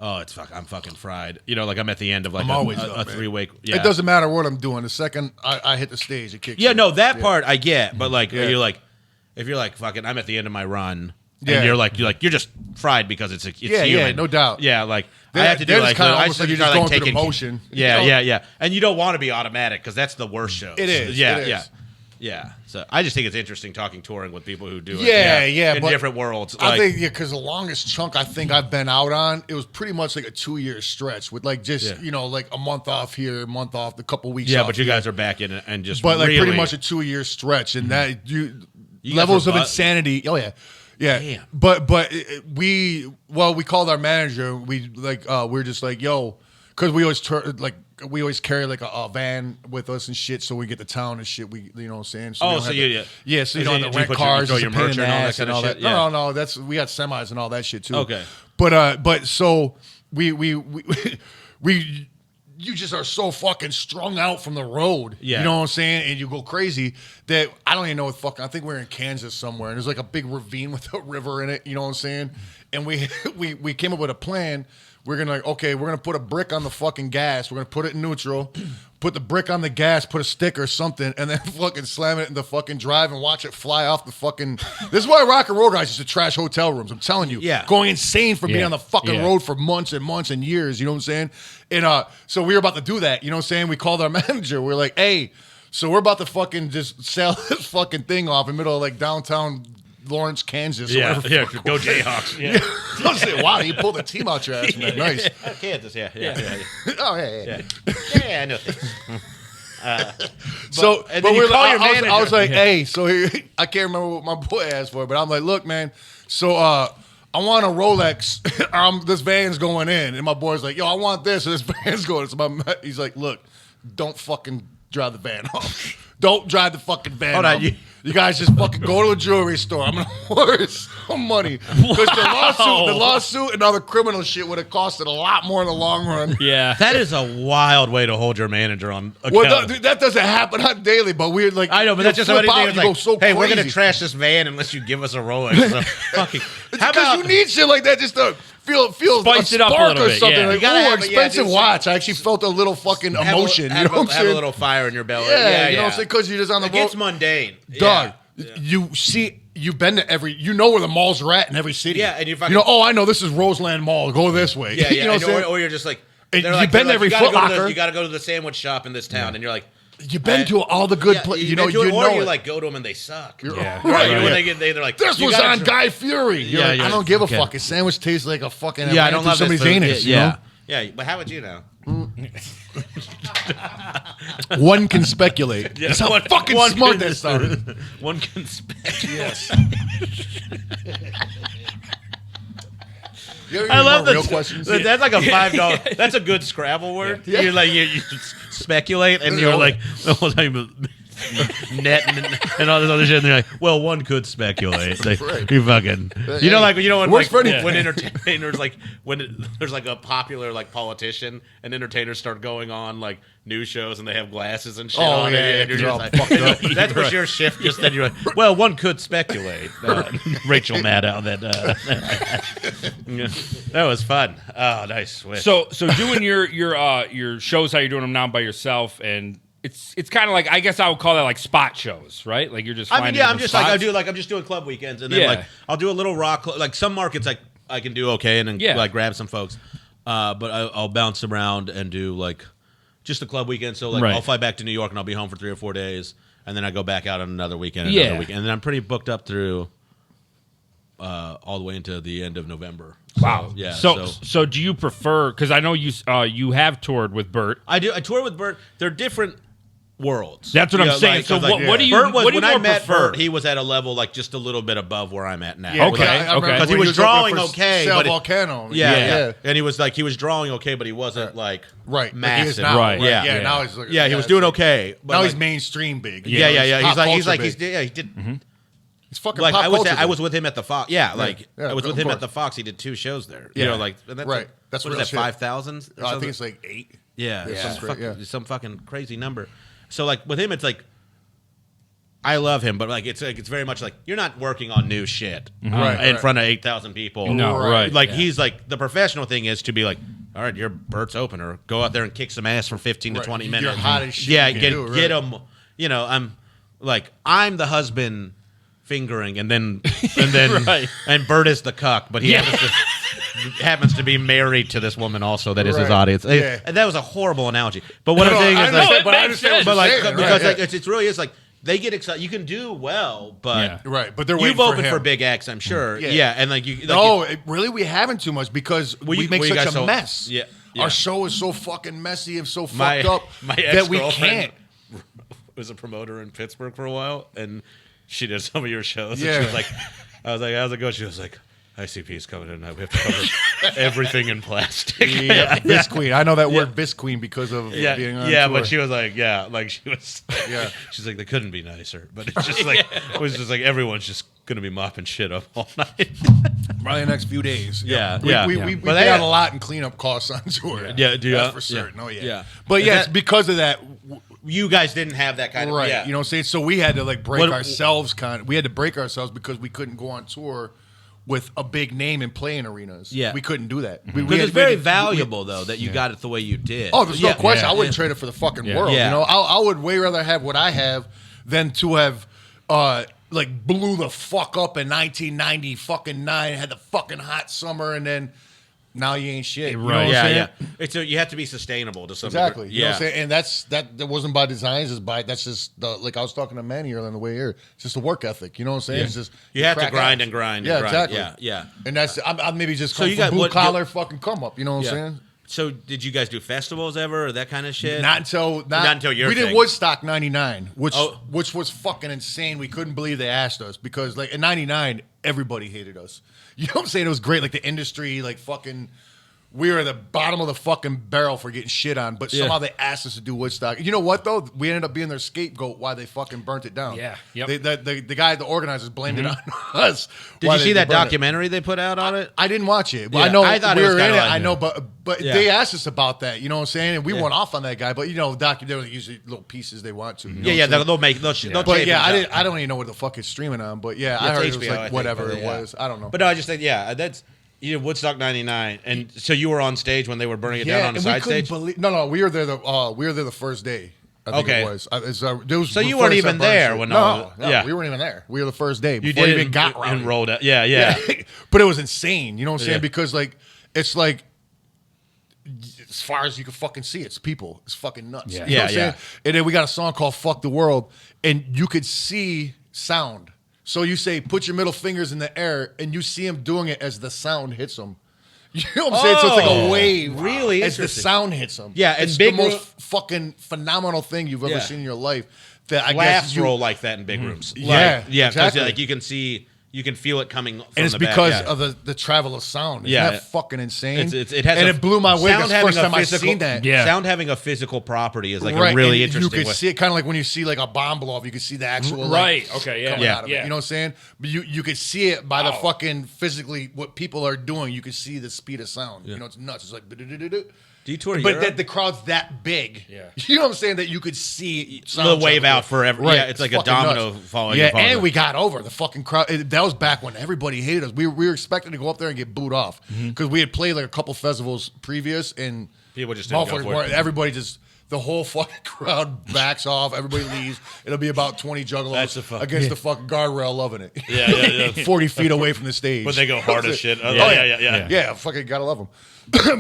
oh, I'm fucking fried. You know, like I'm at the end of like I'm always a up, man. 3-week. Yeah. It doesn't matter what I'm doing. The second I hit the stage, it kicks. Yeah, in. no, that part I get, but like, Yeah. you're like, if you're like fucking, I'm at the end of my run, Yeah. and you're just fried because it's Yeah, human. no doubt. Yeah, like I They're- have to do they're like just kinda I almost like you're just start, going through the taking- motion. Yeah, You know? yeah, and you don't want to be automatic because that's the worst shows. It is, Yeah, it is. yeah. Yeah, so I just think it's interesting talking touring with people who do it. Yeah, in but different worlds. I Like, think because the longest chunk I think I've been out on, it was pretty much like a 2-year stretch with like just Yeah. you know like a month off here, a month off, a couple weeks. yeah, off but you here. guys are back in it and just but like really, pretty much a 2-year stretch, and that You levels guys of were insanity. Oh yeah. Yeah, Damn. but we called our manager. We're just like yo, because we always carry like a van with us and shit, so we get to town and shit. We you know what I'm saying. So we Oh, don't so have you- to- yeah. yeah. So you Is don't it- have do to you rent put your- cars, throw it's your a pain in merch the and all that ass kind and of all shit? that. Yeah. No, that's we got semis and all that shit too. Okay. But we you just are so fucking strung out from the road. Yeah. You know what I'm saying? And you go crazy that I don't even know what fucking. I think we're in Kansas somewhere, and there's like a big ravine with a river in it. You know what I'm saying? And we came up with a plan. we're gonna we're gonna put a brick on the fucking gas. We're gonna put it in neutral, put the brick on the gas, put a stick or something, and then fucking slam it in the fucking drive and watch it fly off the fucking. This is why rock and roll guys used to trash hotel rooms. I'm telling you, going insane for being on the fucking road for months and months and years. You know what I'm saying? And so we were about to do that. You know what I'm saying? We called our manager. We're like, hey, so we're about to fucking just sell this fucking thing off in the middle of like downtown Lawrence, Kansas. Yeah, go Jayhawks. Yeah. I was like, wow, you pulled the team out your ass, man. Nice. Kansas, yeah. Oh, yeah. Yeah, I know. But we're like, I was like, hey, so here, I can't remember what my boy asked for, but I'm like, look, man, so I want a Rolex. This van's going in. And my boy's like, yo, I want this. And this van's going. So he's like, look, don't fucking drive the van off. Don't drive the fucking van off. You guys just fucking go to a jewelry store. I'm gonna order some money because the lawsuit and all the criminal shit would have costed a lot more in the long run. Yeah, that is a wild way to hold your manager on account. Well, that doesn't happen on daily, but we're like, I know, but that's just what anything. Like, so hey, crazy. we're gonna trash this van unless you give us a Rolex. So, fucking, because you need shit like that just to feel spice it up a little or bit. something. Yeah. Like, oh, expensive watch. I actually felt a little fucking emotion. Have a little fire in your belly. Yeah, you know what I'm saying? Because you're just on the road. It gets mundane. Dog, you've been to you know where the malls are at in every city. Yeah, and I know this is Roseland Mall. Go this way. Yeah, you know what I'm saying? Or you're just like, you've been to every Foot Locker. You got to go to the sandwich shop in this town, and you're like, you've been to all the good places. You know like go to them and they suck. Right. When they get, they're like, this was on Guy Fury. Yeah, I don't give a fuck. His sandwich tastes like a fucking. Yeah, I don't love somebody's anus. Yeah. Yeah, but how would you know? One can speculate. That's how fucking smart that sounded. One can speculate. Yes. I love real questions. That's like a $5. That's a good Scrabble word. Yeah. You're like you speculate, and you're like the whole time net and all this other shit. And they're like, well, one could speculate. Right. You fucking, you know, like when Works for when entertainers like there's like a popular like politician and entertainers start going on like news shows and they have glasses and shit on it, and you're just like, that's what your shift just then you're like, well, one could speculate. Rachel Maddow that was fun. Oh, nice switch. So doing your shows how you're doing them now by yourself, and it's kind of like, I guess I would call that like spot shows, right? Like you're just finding I'm just spots. I'm just doing club weekends, and then like I'll do a little rock, like some markets like I can do okay, and then like grab some folks, but I'll bounce around and do like just a club weekend. So like I'll fly back to New York and I'll be home for 3 or 4 days, and then I go back out on another weekend, and then I'm pretty booked up through all the way into the end of November. Wow. Yeah. So do you prefer? Because I know you have toured with Bert. I do. I tour with Bert. They're different worlds. That's what I'm saying. So what do you? Bert was, what do you when I met prefer? Bert, he was at a level like just a little bit above where I'm at now. Yeah, okay. Because he was drawing okay, Sail but Volcano. Yeah. And he was drawing okay, but he wasn't like massive. Massive. He is now, Right. Yeah. Now he's like, he was doing okay. But now like, he's mainstream big. Yeah. He did. He's fucking like pop I culture was with him at the Fox. Yeah, like Yeah, I was with of him course. at the Fox. He did 2 shows there. Yeah. You know, like and that's Right. Like, That's what real is that? shit. 5,000? I think it's like 8. Yeah, Yeah. some fucking crazy number. So like with him, it's like I love him, but like it's very much like you're not working on new shit in front of 8,000 people. No, right. Like he's like the professional thing is to be like, all right, you're Bert's opener. Go out there and kick some ass for 15 to 20 minutes. You're hot as shit. Yeah, you can do, get him. You know, I'm the husband fingering, and then and Bert is the cuck, but he happens to be married to this woman also that is his audience. Yeah. And that was a horrible analogy. But what I'm saying is like, it makes sense. but like saying, because right, like it really is like they get excited. You can do well, but but they're waiting you've for opened him. for big acts, I'm sure. Yeah. Yeah, and like you. Like No, really, we haven't too much because Well, we you- make well, you such guys a don't- mess. Yeah. Our show is so fucking messy and so my fucked up my that we ex-girlfriend can't. was a promoter in Pittsburgh for a while, and she did some of your shows. Yeah. And she was like, I was like, how's it go? She was like, ICP's coming in. We have to cover everything in plastic. Yeah, Bisqueen. I know that word Bisqueen because of being on tour. but she was like, she was, Yeah. She's like, they couldn't be nicer, but it's just like, it was just like everyone's just gonna be mopping shit up all night. Probably the next few days. We pay out a lot in cleanup costs on tour. Yeah, do you? That's for certain. Oh, yeah. Yeah. But Is yes, that- because of that, You guys didn't have that kind of right. Yeah. You know what I'm saying? So we had to like break What- ourselves we had to break ourselves because we couldn't go on tour with a big name and play in arenas. Yeah. We couldn't do that. Because it's very valuable, though, that you got it the way you did. Oh, there's no question. Yeah. I wouldn't trade it for the fucking world. Yeah. You know, I would way rather have what I have than to have like blew the fuck up in 1999, had the fucking hot summer, and then now you ain't shit. You know what I'm saying? It's you have to be sustainable to some Exactly. degree. You know what I'm saying? And that wasn't by design. That's just like I was talking to Manny earlier on the way here. It's just a work ethic. You know what I'm saying? It's just You have to crack grind ass. and grind. Yeah, and grind. exactly. Yeah. And that's I'm maybe just So come you from got blue what- collar fucking come up. You know what I'm saying? So did you guys do festivals ever or that kind of shit? Not until your we did thing. Woodstock '99, which Oh. was fucking insane. We couldn't believe they asked us because like in '99 everybody hated us. You know what I'm saying? It was great. Like the industry, like fucking. We were at the bottom of the fucking barrel for getting shit on, but somehow they asked us to do Woodstock. You know what, though? We ended up being their scapegoat why they fucking burnt it down. Yeah, yep. The guy, the organizers, blamed it on us. Did why you see they that burned it. documentary they put out on it? I didn't watch it. Yeah, I know I thought we it was were in kinda it. like- I know, but Yeah. they asked us about that. You know what I'm saying? And we went off on that guy. But you know, documentary usually little pieces they want to. You know what I'm saying? They'll make they'll But tape yeah, it I don't even know what the fuck it's streaming on. But yeah, I it's heard it was HBO, I like think, whatever but it yeah. was. I don't know. But no, I just think that's you did Woodstock '99, and so you were on stage when they were burning it down on the and side we couldn't stage. believe. No, we were there. The first day. I think Okay. it was. It was So you before weren't they even started burning there shit. when no, all the- no, yeah. we weren't even there. We were the first day. You Before did it even got and rowdy. rolled out. Yeah. But it was insane. You know what I'm saying? Yeah. Because like it's like as far as you can fucking see, it's people. It's fucking nuts. Yeah. You know what I'm Yeah, saying? And then we got a song called "Fuck the World," and you could see sound. So you say, "Put your middle fingers in the air," and you see him doing it as the sound hits him. You know what I'm saying? So it's like a wave, really as the interesting. sound hits him. Yeah, and it's big the most room- fucking phenomenal thing you've ever Yeah. seen in your life. That I Laughs guess you, roll like that in big rooms. Yeah, yeah, because exactly. like you can feel it coming from and it's the back, because yeah. of the travel of sound. Isn't Yeah. that fucking insane? It has and a- it blew my wig. sound That's the having first a time I physical- seen that. Yeah. Sound having a physical property is like Right, a really and interesting You could way. see it kind of like when you see like a bomb blow up. You could see the actual Right, like, okay, yeah. coming Yeah. out of Yeah. it. You know what I'm saying? But you could see it by the fucking physically what people are doing. You could see the speed of sound. You know, it's nuts. It's like. Do you tour But Europe? that the crowd's that big. Yeah. You know what I'm saying? That you could see the wave out forever. Right. Yeah, it's like a fucking domino nuts. following. Yeah, following and it. we got over the fucking crowd. That was back when everybody hated us. We were expecting to go up there and get booed off because we had played like a couple festivals previous and People just didn't go motherfuckers for it. weren't- everybody just. The whole fucking crowd backs off. Everybody leaves. It'll be about 20 That's juggalos the fuck- against the fucking guardrail, loving it. Yeah. 40 feet away from the stage. But they go hard as shit. Oh, yeah. Yeah, fucking gotta love them.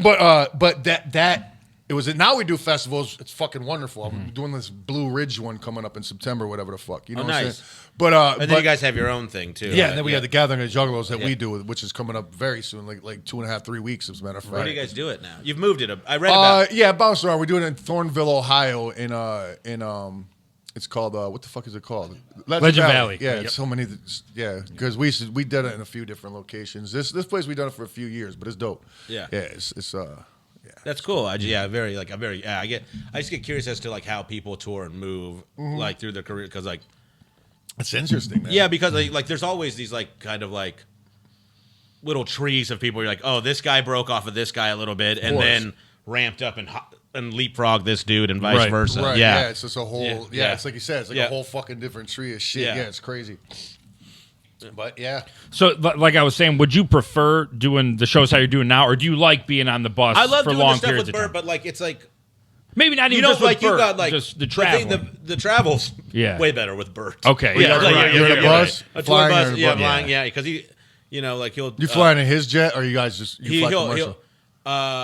but that it was. Now we do festivals. It's fucking wonderful. I'm doing this Blue Ridge one coming up in September, whatever the fuck. You know what I'm nice. saying? But And then you guys have your own thing too. yeah, right? and then we have the Gathering of Juggalos that we do, which is coming up very soon, like 2.5, 3 weeks, as a matter of fact. Where do you guys do it now? You've moved it. I read about. Yeah, bounce around. We're doing it in Thornville, Ohio. It's called what the fuck is it called? Legend Valley. Yeah, Yep. so many. Yeah, because we did it in a few different locations. This place we done it for a few years, but it's dope. Yeah. yeah, it's That's cool. I just get curious as to like how people tour and move like through their career because like it's interesting, man. yeah because like there's always these like kind of like little trees of people. You're like, oh, this guy broke off of this guy a little bit and course. then ramped up and leapfrogged this dude and vice Right. versa. Right, Yeah. it's just a whole. Yeah, Yeah, yeah. it's like you said, it's like Yeah. a whole fucking different tree of shit. Yeah. Yeah, it's crazy. But yeah, So, like I was saying, would you prefer doing the shows how you're doing now, or do you like being on the bus I love for doing long the stuff periods with of Bert, time? but like it's like Maybe not you even know just with like you Bert, got like just the thing- travel. the travels Yeah. way better with Bert. Okay. Yeah, Yeah, like, right. You're in a bus, a tour flying bus, in a yeah, bus. flying, yeah, because he, you know, like he'll you flying in his jet, or you guys just you fly commercial?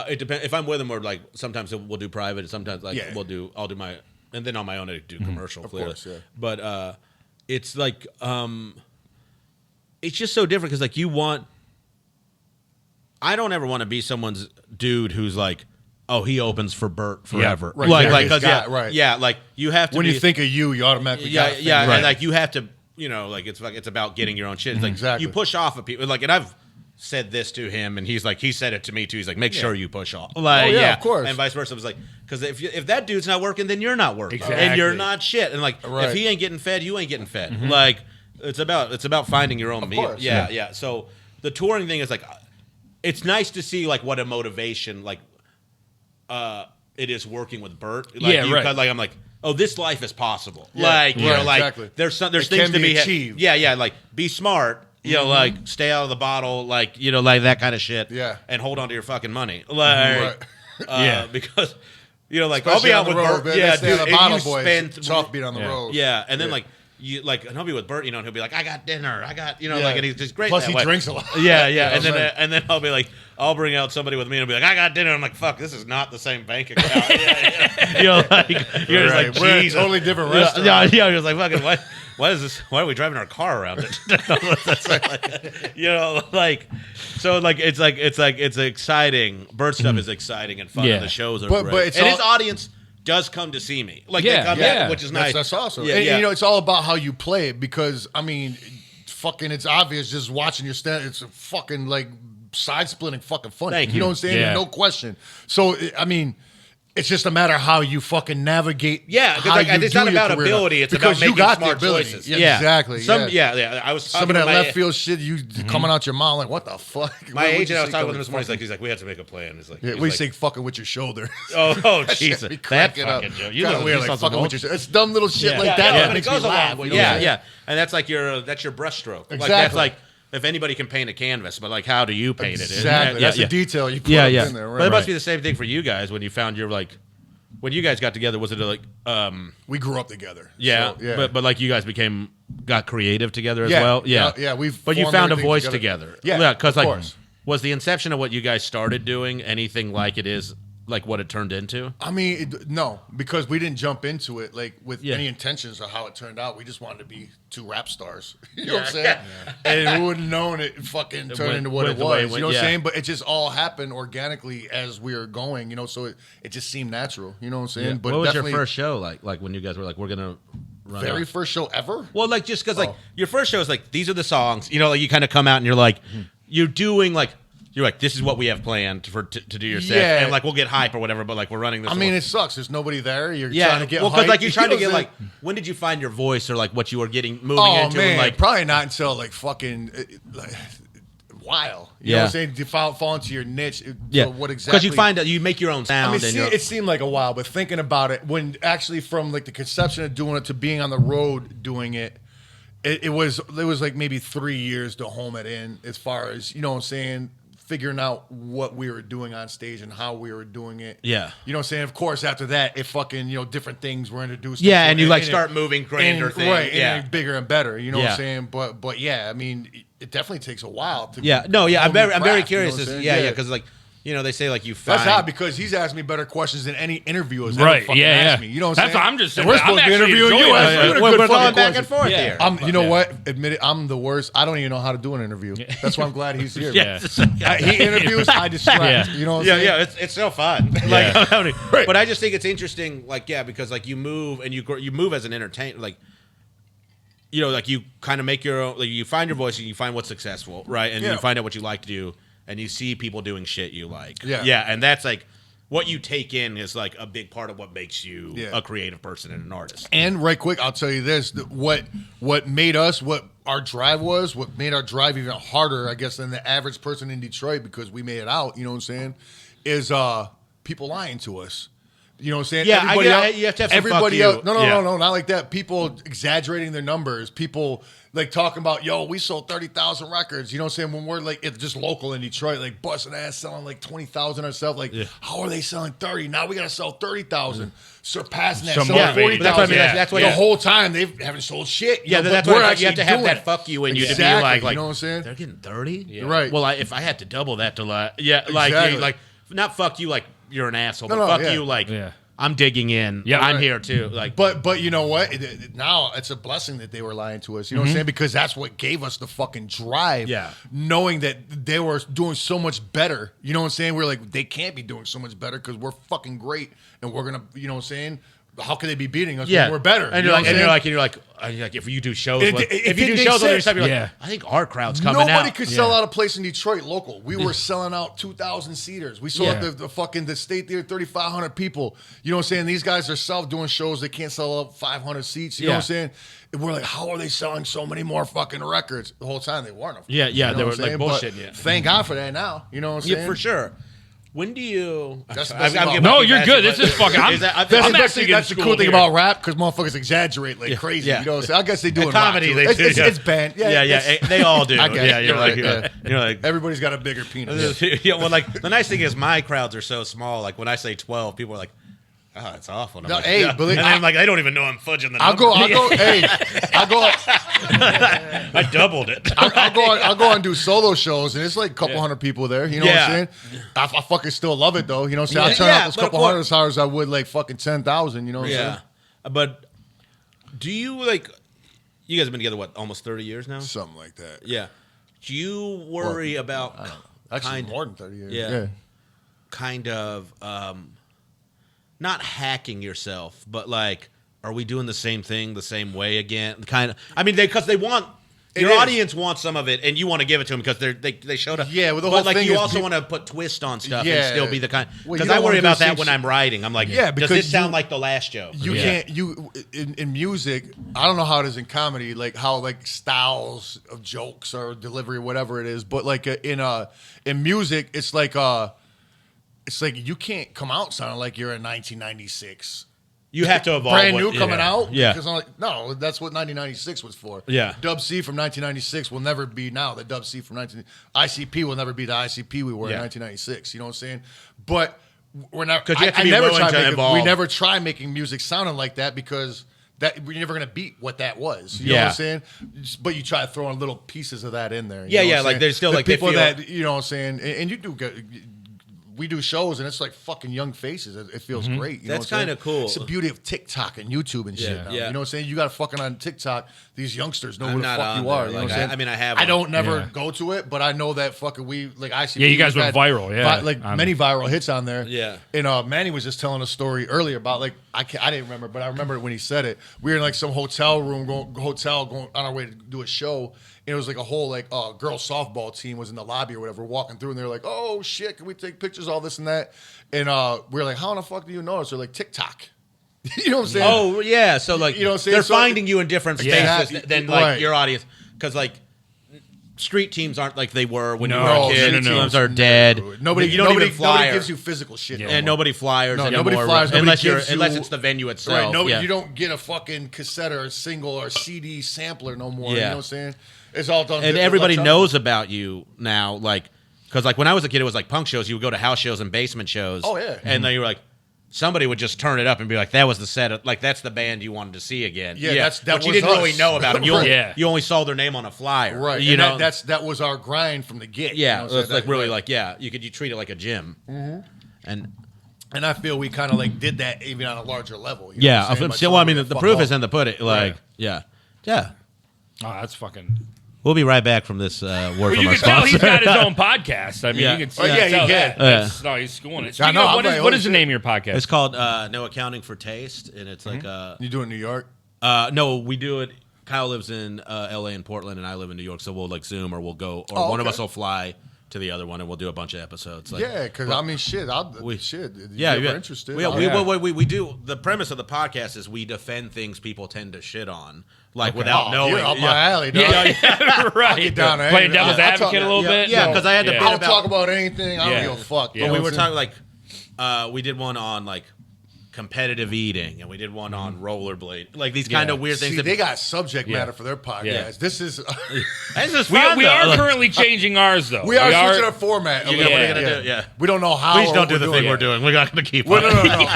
It depends. If I'm with him, or like sometimes we'll do private. Sometimes like Yeah. I'll do my, and then on my own I do commercial. Clearly. course, yeah. But it's like it's just so different because like I don't ever want to be someone's dude who's like, oh, he opens for Bert forever. right. Like, Yeah, like, he's 'cause, got- yeah, right. yeah, like you have to. When be, you think of you automatically yeah, got yeah, right. and like you have to, you know, like it's about getting your own shit. It's like Exactly. you push off of people, like, and I've said this to him, and he's like, he said it to me too. He's like, make sure you push off, like, yeah, of course. and vice versa. I was like, because if that dude's not working, then you're not working, and Exactly. you're not shit, and like Right. if he ain't getting fed, you ain't getting fed. Like it's about finding your own meal. course, Yeah, yeah. So the touring thing is like, it's nice to see like what a motivation like it is working with Bert. Like, Yeah, right. Like I'm like, oh, this life is possible. Yeah, like you right, know, like exactly. there's It things can to be be achieved. Yeah, yeah. Like be smart You know, like stay out of the bottle, like like that kind of shit. Yeah. And hold on to your fucking money, like because like Especially I'll be out on with the road, Bert. man. Yeah, They stay on dude, the and bottle, you boys. spend It's tough being on the road. Yeah, and then and he'll be with Bert, and he'll be like, I got dinner, and he's just great. Plus, that he way. drinks a lot. Yeah, You know and then I'll be like, I'll bring out somebody with me and I'll be like, I got dinner. I'm like, fuck, this is not the same bank account. You're just like, We're at Jesus. totally different restaurant. Yeah, you're just like, fucking, why is this? Why are we driving our car around it? It's exciting. Bird stuff is exciting and fun. Yeah. And the shows are But great. it's and all- his audience does come to see me. Like Yeah, they come yeah. back, which is nice. That's awesome. Yeah, and, yeah. it's all about how you play it because, I mean, fucking, it's obvious just watching your stand. It's a fucking, like, side-splitting fucking funny. Thank You you. know what I'm saying? Yeah. No question. So, I mean, it's just a matter of how you fucking navigate. Yeah, because how like, you it's do not your about career. ability; it's because about making you got smart the ability. choices. Yeah, exactly. Yeah. I was Some of talking that to my- left field shit you coming out your mouth like, what the fuck? My What would agent, you I was say talking to with him this morning. fucking- He's like, we have to make a plan. He's like, Yeah, he's we like, say fucking with your shoulder. oh That Jesus, shit be that cracking up. fucking joke. You Kinda know, weird, you like saw fucking some with your shoulder. It's dumb little shit like that. yeah, that but makes it goes me along. laugh. With, you know what I'm saying? and that's like your brushstroke. Like Exactly. that's like if anybody can paint a canvas, but like how do you paint it? Exactly. Yeah, That's yeah. a detail you put Yeah, up yeah. in there. Right? But it must be the same thing for you guys when you found your like when you guys got together. Was it like We grew up together. yeah, So, yeah. but like you guys got creative together as Yeah, well. Yeah, yeah, we've But you formed found a everything voice together. together. Yeah, because of like course. was the inception of what you guys started doing anything like it is like what it turned into? I mean, no, because we didn't jump into it like with Yeah. any intentions of how it turned out. We just wanted to be two rap stars. You know what I'm saying? And we wouldn't known it fucking turned went- into what went it the way it was. went, You know what yeah. I'm saying? But it just all happened organically as we were going. You know, so it just seemed natural. You know what I'm saying? But what was your definitely first show like? Like when you guys were like, we're gonna run very out? first show ever? Well, like just because like Oh. your first show is like these are the songs, like you kind of come out and you're like you're doing like you're like this is what we have planned to do your set, Yeah. and like we'll get hype or whatever, but like we're running this. I mean, it sucks. There's nobody there. You're yeah, trying to get well, because hype. like you're trying to You get know what like I'm saying? when did you find your voice or like what you were getting moving Oh into man, and like probably not until like fucking like, while. You know what Yeah. I'm saying? To fall into your niche. yeah, So what because exactly? you find that you make your own I sound. mean, and see, you're- it seemed like a while, but thinking about it, when actually from like the conception of doing it to being on the road doing it, it was like maybe 3 years to home it in as far as, you know what I'm saying, figuring out what we were doing on stage and how we were doing it. Yeah. You know what I'm saying? Of course, after that, it fucking, different things were introduced. yeah, into and it, you like it- start moving grander and, things. right, yeah. and bigger and better. You know what Yeah. I'm saying? But yeah, I mean, it definitely takes a while to. Yeah, no, yeah, I'm hone your very craft, curious. You know what I'm Yeah, saying? yeah, because like they say like you find That's hot because he's asked me better questions than any interview has Right, ever fucking yeah, asked yeah. me. You know what That's I'm saying? what I'm just And saying. we're I'm supposed to be actually interviewing you. enjoying That's it. doing a we're good going fucking back and question. forth Yeah. here. You know what? Admit it. I'm the worst. I don't even know how to do an interview. That's why I'm glad he's here. Yeah. man. He interviews. I distract. Yeah. You know what I'm Yeah, saying? yeah, it's so fun. Like, Right. but I just think it's interesting. Like, yeah, because like you move and you move as an entertainer. Like, like you kind of make your own. Like you find your voice and you find what's successful, right? And Yeah. you find out what you like to do, and you see people doing shit you like. Yeah. yeah, and that's like what you take in is like a big part of what makes you Yeah. a creative person and an artist. And right quick, I'll tell you this: that what made us, what our drive was, what made our drive even harder, I guess, than the average person in Detroit, because we made it out. You know what I'm saying? Is people lying to us. You know what I'm saying? Yeah, everybody I get- else, you have to have some everybody fuck you. else. No, Yeah. not like that. People exaggerating their numbers. People like talking about, yo, we sold 30,000 records. You know what I'm saying? When we're like, it's just local in Detroit, like busting ass selling like 20,000 ourselves. Like, how are they selling 30? Now we got to sell 30,000, surpassing that, Some selling motivating. 40,000. That's what I mean. Yeah. That's what The whole time they haven't sold shit. Yeah, know, that's but what we're like, you have to actually have doing that it. fuck you in you to be Exactly, like, you know what I'm saying? they're getting 30? You're right. Well, if I had to double that to like, yeah, like, Exactly. like not fuck you like you're an asshole, No, but no, fuck yeah. you like Yeah. I'm digging in. Yeah, I'm right. here too. Like, But you know what? Now it's a blessing that they were lying to us. You know what I'm saying? Because that's what gave us the fucking drive. Yeah. Knowing that they were doing so much better. You know what I'm saying? We're like, they can't be doing so much better because we're fucking great and we're gonna, you know what I'm saying? How could they be beating us yeah, when we're better? And You you're know like, what I'm and you're like, if you do shows, It- with, it- if you it do makes shows on your sense. stuff, you're like, Yeah. I think our crowd's coming Nobody out. could sell out a place in Detroit local. We were selling out 2,000 seaters. We sold Yeah. the fucking the state theater 3,500 people. You know what I'm saying? These guys are self doing shows. They can't sell out 500 seats. You know what I'm saying? And we're like, how are they selling so many more fucking records? The whole time they weren't. Yeah, yeah, You know they what were I'm like saying? bullshit. But Yeah, thank God for that now. You know what I'm saying? yeah, for sure. When do you? That's the I'm best thing giving about- No, you you're bad good. advice. This is fucking. I'm That's actually the getting that's the cool schooled thing here. about rap because motherfuckers exaggerate like crazy. Yeah. You know, so I guess they do In in rock, comedy, too. they it's, do, It's, yeah. it's banned. Yeah, it's- They all do. I get Yeah, it. you're like, Yeah. you're like. Everybody's got a bigger penis. Yeah, well, like the nice thing is my crowds are so small. Like when I say 12, people are like, "Oh, that's awful." And I'm No, like, hey, yeah. believe- and I'm like, I don't even know I'm fudging the I'll number. go. Hey, I'll go. I doubled it. I'll go and do solo shows, and it's like a couple hundred people there. You know what I'm Yeah. saying? I fucking still love it though. You know what I'm saying? I Yeah. turn Yeah, out those but couple of course- hundred as hard as I would like fucking 10,000. You know what I'm Yeah, saying? but do you like? You guys have been together what, almost 30 years now? Something like that. Yeah. Do you worry about Actually, more than 30 years. Yeah. kind of not hacking yourself, but like, are we doing the same thing the same way again? Kind of. I mean, because they want. It Your is. audience wants some of it, and you want to give it to them because they showed up. Yeah, well, the but whole like thing you is also peop- want to put twist on stuff and Yeah. still be the kind. Well, Because you I don't worry wanna do about the that same when shit. I'm writing. I'm like, Yeah, does because this sound you- like the last joke? You can't in music. I don't know how it is in comedy, like how like styles of jokes or delivery, whatever it is. But like in music, it's like you can't come out sounding like you're in 1996. You have to evolve. Brand with- new coming yeah. out. Yeah. Because I'm like, no, that's what 1996 was for. Yeah. Dub C from 1996 will never be now. The Dub C from ICP will never be the ICP we were in Yeah. 1996. You know what I'm saying? But we're not. 'Cause you have to I be never willing try to making, evolve. We never try making music sounding like that because that we're never gonna beat what that was. You know what Yeah. I'm saying? But you try to throw in little pieces of that in there. You Yeah, know what yeah, I'm like saying? there's still the like they people feel- that you know what I'm saying, and you do get. We do shows and it's like fucking young faces. It feels great. You know That's what I'm saying? kinda cool. It's the beauty of TikTok and YouTube and shit. Yeah. Now. Yeah. You know what I'm saying? You got to fucking on TikTok. These youngsters know I'm who the not fuck on you are. there. You know Like, what I'm saying? I mean, I have I one. don't never Yeah. go to it, but I know that fucking like ICP. Yeah, you guys we've went had viral, yeah. like many viral hits on there. Yeah. And Manny was just telling a story earlier about like I didn't remember, but I remember when he said it. We were in like some hotel room going on our way to do a show. And it was like a whole like girls softball team was in the lobby or whatever, walking through, and they're like, "Oh shit, can we take pictures? All this and that." And we were like, "How in the fuck do you know us?" They're like, "TikTok." You know what I'm saying? Oh yeah, so like You know what I'm saying? they're So- finding you in different Yeah. spaces than like Right. your audience because like street teams aren't like they were when you No, were a no, kid. no, no. Teams are dead. Nobody, you don't nobody, even flyer. nobody gives you physical shit. Yeah. no and more. nobody flyers. No, anymore, nobody flyers, nobody unless gives you- unless it's the venue itself. Right? No, yeah. you don't get a fucking cassette or a single or CD sampler no more. You Yeah. know what I'm saying? It's all done. And everybody electronic. knows about you now, like because like when I was a kid, it was like punk shows. You would go to house shows and basement shows. Oh, yeah. and then you were like. Somebody would just turn it up and be like, "That was the set. Of, like that's the band you wanted to see again." Yeah, that but you was didn't really us. know about them. You only, Yeah. you only saw their name on a flyer, Right. You and know, that was our grind from the get. yeah, You know what I'm it's saying? like really like you treat it like a gym, and And I feel we kind of like did that even on a larger level. You know yeah. what I'm saying? By Well, I telling mean, them the to proof fuck is in the pudding. Like, Right. yeah. Oh, that's fucking. We'll be right back from this word Well, from you our can tell sponsor. he's got his own podcast. I mean, Yeah. you can see Oh, yeah, tell he that. can. That's- No, he's schooling it. I know, I'm like, What holy is the shit. name of your podcast? It's called No Accounting for Taste, and it's like You do it in New York? no, we do it. Kyle lives in L.A. and Portland, and I live in New York, so we'll like Zoom or we'll go, or one of okay. us will fly to the other one, and we'll do a bunch of episodes. Like, Yeah, because I mean, shit. We- Shit. If Yeah, you're yeah. ever interested. Yeah, I'll- we do. The premise of the podcast is we defend things people tend to shit on, like without Oh, knowing. you're up yeah. my alley, dog. yeah, right. get down there. Playing devil's I'll advocate talk- a little bit. Yeah, because I had to Yeah. bit I'll about. talk about anything. I Yeah. don't give a fuck. Yeah. You But know we what were I'm talking like we did one on like competitive eating, and we did one on rollerblade, like these kind of weird saying? things. See, that, they got subject Yeah. matter for their podcast. Yeah. This is this is We fun, are though. Like, currently changing ours, though. we are switching our format. a You little know what bit. you're gonna do? Yeah. We don't know how. Please or don't do what the we're thing doing. we're doing. We're not going to keep. Well, up. no.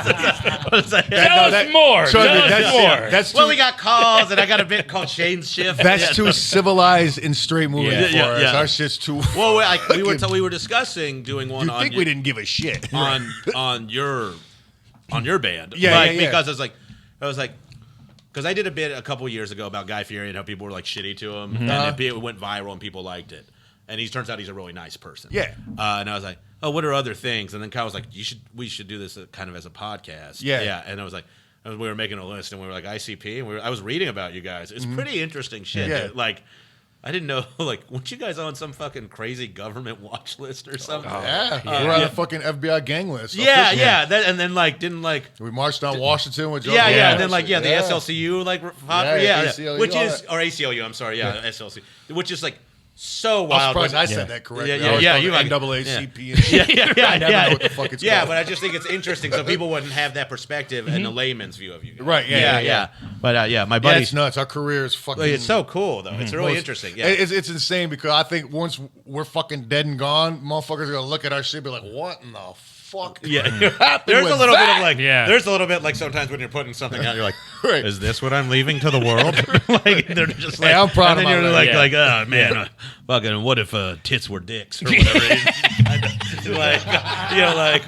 Tell us more. Trust Tell me, us that's more. That's too, Well, we got calls, and I got a bit called Shane's Shift. that's Yeah. too civilized and straight moving Yeah. for Yeah, us. yeah. Our shit's too. Well, we were discussing doing one you on think we didn't give a shit? on your band. Yeah, like, yeah, yeah. Because I was like, because I did a bit a couple years ago about Guy Fieri and how people were like shitty to him, and it went viral and people liked it. And he turns out he's a really nice person. Yeah. And I was like, oh, what are other things? And then Kyle was like, we should do this kind of as a podcast. Yeah. Yeah. And I was like, we were making a list, and we were like ICP, and I was reading about you guys. It's pretty interesting shit. Yeah. Like. I didn't know, like, weren't you guys on some fucking crazy government watch list or something? Yeah, we're on the fucking FBI gang list. Yeah, officially. yeah. And then, like, didn't, like, We marched on Washington with Joe. yeah, Biden. and then, like, the SLCU, like, Yeah, yeah, ACLU, which all is, that. or ACLU, I'm sorry, yeah, SLC, which is, like, so I'm wild. surprised I said that correctly. Yeah, I was yeah, talking you like- NAACP and shit. I never know what the fuck it's Yeah, called. but I just think it's interesting so people wouldn't have that perspective and a layman's view of you. Right, yeah. But my Yeah, buddy, it's nuts. Our career is fucking... it's so cool though. It's really interesting. Yeah. It's insane because I think once we're fucking dead and gone, motherfuckers are going to look at our shit and be like, what in the fuck? Yeah, there's a little bit of like, Yeah. there's a little bit like sometimes when you're putting something out, you're like, Right. is this what I'm leaving to the world? Like they're just like, Yeah, I'm proud and of then my you're life. like, oh man, fucking, what if tits were dicks or whatever? Like, like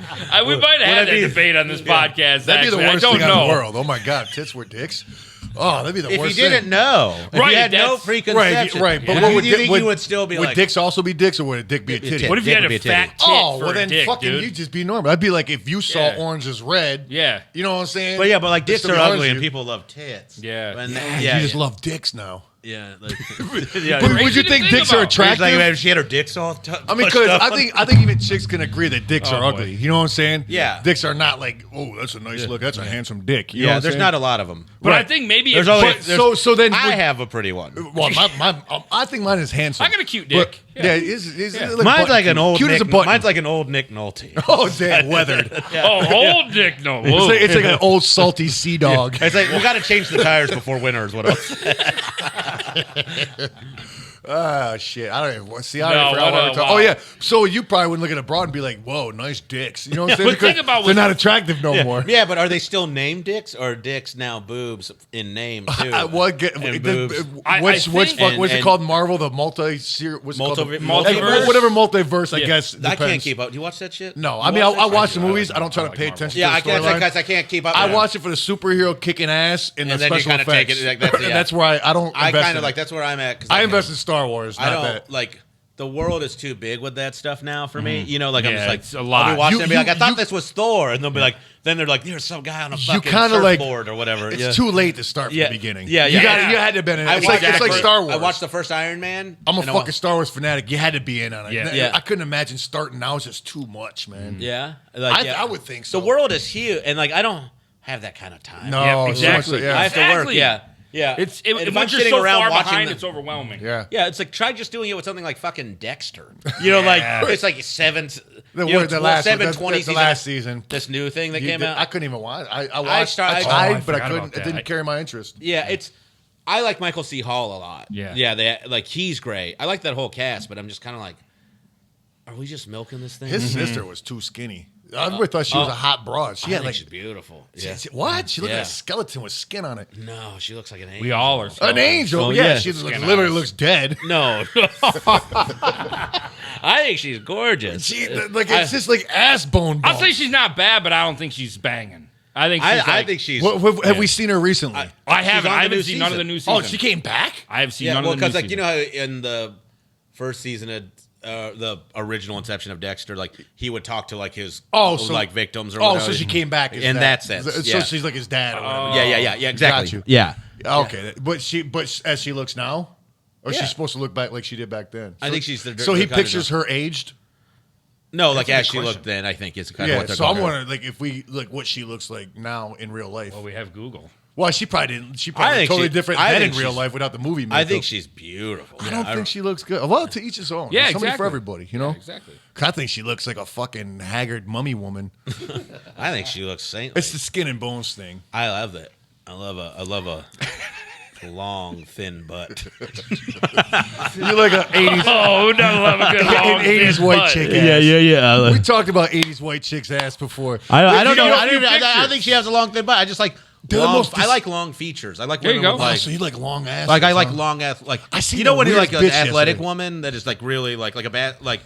We might have Would it that be- debate on this podcast. That'd be the actually. worst I thing don't in know. the world. Oh my God, tits were dicks? Oh, that'd be the if worst you didn't thing. know, if Right, you had no that's- preconception, Right. But Yeah. what would you think you would still be would like, dicks also be dicks or would a dick be a titty? What if you Dick had would be a a titty. fat tit Oh, for well a then dick, fucking dude? you just be normal. I'd be like if you saw Yeah. orange is red. Yeah. You know what I'm saying? but like dicks Just to are be honest ugly with and you. people love tits. Yeah. And You just love dicks now. Yeah, like, But yeah. would you to think think dicks are about. It's attractive? like man, she had her dicks all. I mean, because I think even chicks can agree that dicks are boy. ugly. You know what I'm saying? Yeah. Dicks are not like, oh, that's a nice look. That's a handsome dick. You know yeah, what I'm there's saying? not a lot of them. But I think maybe There's if, only- but- So then I would- have a pretty one. Well, I think mine is handsome. I got a cute But- dick. yeah, it's Mine's button like an cute. old. Cute as Nick, a button. mine's like an old Nick Nolte. oh, damn, weathered. Oh, old dick, no. It's Whoa. like an old salty sea dog. It's like we got to change the tires before winter is what else. Ah, shit. I don't even see. I No, don't forgot what wow. we're talking. Oh yeah. So you probably wouldn't look at a broad and be like, "Whoa, nice dicks." You know what I'm saying? But think Because about they're what- not attractive no more. Yeah, but are they still named dicks or are dicks now boobs in name too? What? And boobs. What's think- it called? Marvel, the multi-series. What's it called? Multiverse? Whatever multiverse. I Yeah. guess. I can't depends. keep up. Do you watch that shit? No, I mean I watch the movies. I don't try to pay attention. Yeah, I to the can't. storyline. Guys, I can't keep up. I with it. watch it for the superhero kicking ass and the And then you special kinda take effects. it like that's- And yeah. that's where I don't. I invest kind in of like it. that's where I'm at. 'Cause I invest in Star Wars. I Not don't that. like. The world is too big with that stuff now for me. You know, like I'm Yeah, just like it's a lot. I'll be watching You- and be like, I you- thought you- this was Thor, and they'll be like, then they're like, there's some guy on a fucking kinda like- surfboard or whatever. It's yeah. too late to start from Yeah. the beginning. Yeah, You yeah. got. Yeah. You had to have been in it. I It's like watched that Star Wars. I watched the first Iron Man. I'm a and I fucking Star Wars fanatic. You had to be in on it. Yeah. Yeah. I couldn't imagine starting now. It's just too much, man. Yeah, like, I would think so. The world is huge, and like I don't have that kind of time. No, Yeah, so much- exactly. yeah. I have to work. Exactly. Yeah, yeah. It's And if once I'm you're sitting so around far watching behind, the- it's overwhelming. Yeah. Yeah, it's like try just doing it with something like fucking Dexter. You know, like it's like seven. The, you know, the last 720 the last season. This new thing that came I out. couldn't even watch. I watched. I I tried, but I forgot couldn't. about It that. didn't carry my interest. Yeah, it's. I like Michael C. Hall a lot. Yeah. yeah. They like he's great. I like that whole cast, but I'm just kind of like, are we just milking this thing? His sister was too skinny. I never thought she was a hot broad. She I had think like she's beautiful. Yeah. what? She looked Yeah. like a skeleton with skin on it. No, she looks like an angel. We all are. An angel. Oh, yeah, yeah. she Skin literally eyes. looks dead. No. I think she's gorgeous. She like it's just like ass bone. I'll say she's not bad, but I don't think she's banging. I think she's I like, think she's. Have we seen her recently? I haven't. on I the new haven't seen none of the season. new season. Oh, she came back. I have seen yeah, none well, of the new because like you season. know how in the first season of the original inception of Dexter, like he would talk to like his like victims or whatever. so she came back as in that. that sense. So yeah. she's like his dad. Or whatever. yeah, exactly. Got you. Yeah, Okay, but as she looks now, or Yeah. she's supposed to look back like she did back then. I think she's the. So he the kind of- pictures her aged. No, like a good as she question. looked then, I think is kind of Yeah, what they're so I'm going. wondering like if we like what she looks like now in real life. Well, we have Google. Well, she probably didn't. She I probably think totally she- different I than think in real she's- life without the movie. I think makeup. she's beautiful. I don't think she looks good. Well, to each his own. Yeah, There's somebody exactly. for everybody. You know, exactly. 'Cause I think she looks like a fucking haggard mummy woman. I think she looks saintly. It's the skin and bones thing. I love that. I love a long thin butt. You're like an 80s, Oh, who doesn't love a good long an 80s thin white butt? chick. Ass. yeah. We talked about 80s white chicks ass before. I don't know. You I few don't pictures. think she has a long thin butt. I just like. They're the Long, most I like long features. I like There you women go. with, Oh, like so you like long ass? like I like long ass like I seen you know the when you're like weirdest an bitch athletic yesterday. woman that is like really like a bad like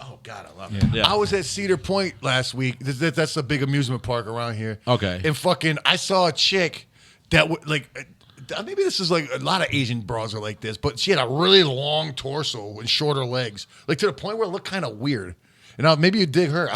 oh god I love it. Yeah. I was at Cedar Point last week. That's a big amusement park around here. Okay. And fucking, I saw a chick that would like. Maybe this is like a lot of Asian bras are like this, but she had a really long torso and shorter legs, like to the point where it looked kind of weird. And now maybe you dig her.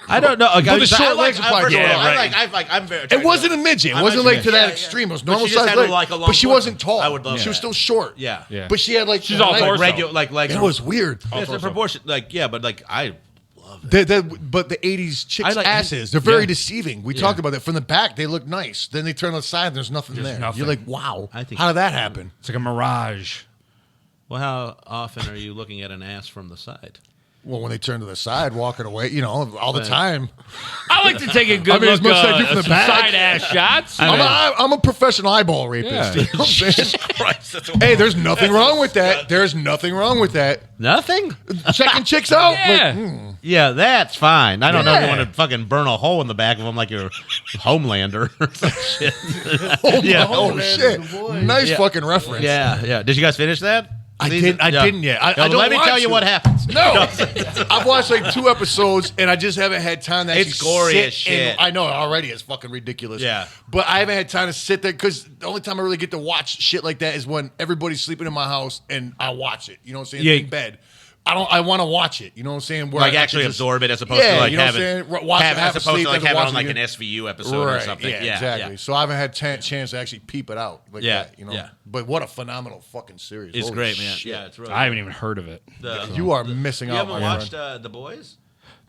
I don't know. Like, But the I short like- legs are probably first of good. all, Yeah, right. I'm very. It wasn't a midget. It I'm wasn't not- like to that yeah, extreme. It was But normal she just size had, leg. like, a long But she torso. wasn't tall. I would love She was that. still short. Yeah. Yeah. But she had like She's all like, torso. regular like legs. It was weird. It's a torso. proportion like yeah, but like I love it. But the 80s chicks' I like- asses, they're very Yeah. deceiving. We talked about that. From the back, they look nice. Then they turn on the side, and there's nothing There's there. nothing. You're like, wow. I think- How did that happen? It's like a mirage. Well, how often are you looking at an ass from the side? Well, when they turn to the side, walking away, all the time. I like to take a good as look much as I do from the some back. side ass shots. I'm a professional eyeball rapist. You know what I'm saying? Jesus Christ, that's Hey, there's nothing wrong with that. There's nothing wrong with that. Nothing? Checking chicks out. Yeah. Yeah, that's fine. I don't know if you want to fucking burn a hole in the back of them like you're Homelander or some shit. Yeah. Oh, Homeland shit. is the boy. Nice fucking reference. Yeah. Did you guys finish that? I didn't yet. I don't let me want tell you to. what happens. No, I've watched like 2 episodes, and I just haven't had time to actually It's gory sit as shit. and- I know already it's fucking ridiculous. Yeah. but I haven't had time to sit there because the only time I really get to watch shit like that is when everybody's sleeping in my house and I watch it. You know what I'm saying? Yeah. In bed. I want to watch it. You know what I'm saying? Where Like I actually can just- absorb it as opposed Yeah, to like you know have what I'm it, saying? Watch it as half opposed asleep, to like then have it watch on it like an again. SVU episode or something. Yeah, Yeah, exactly. So I haven't had chance to actually peep it out like Yeah, that. yeah. But what a phenomenal fucking series! It's Holy great, man. shit. Yeah, it's really. I haven't even heard of it. You are missing You out. haven't my watched friend. The Boys?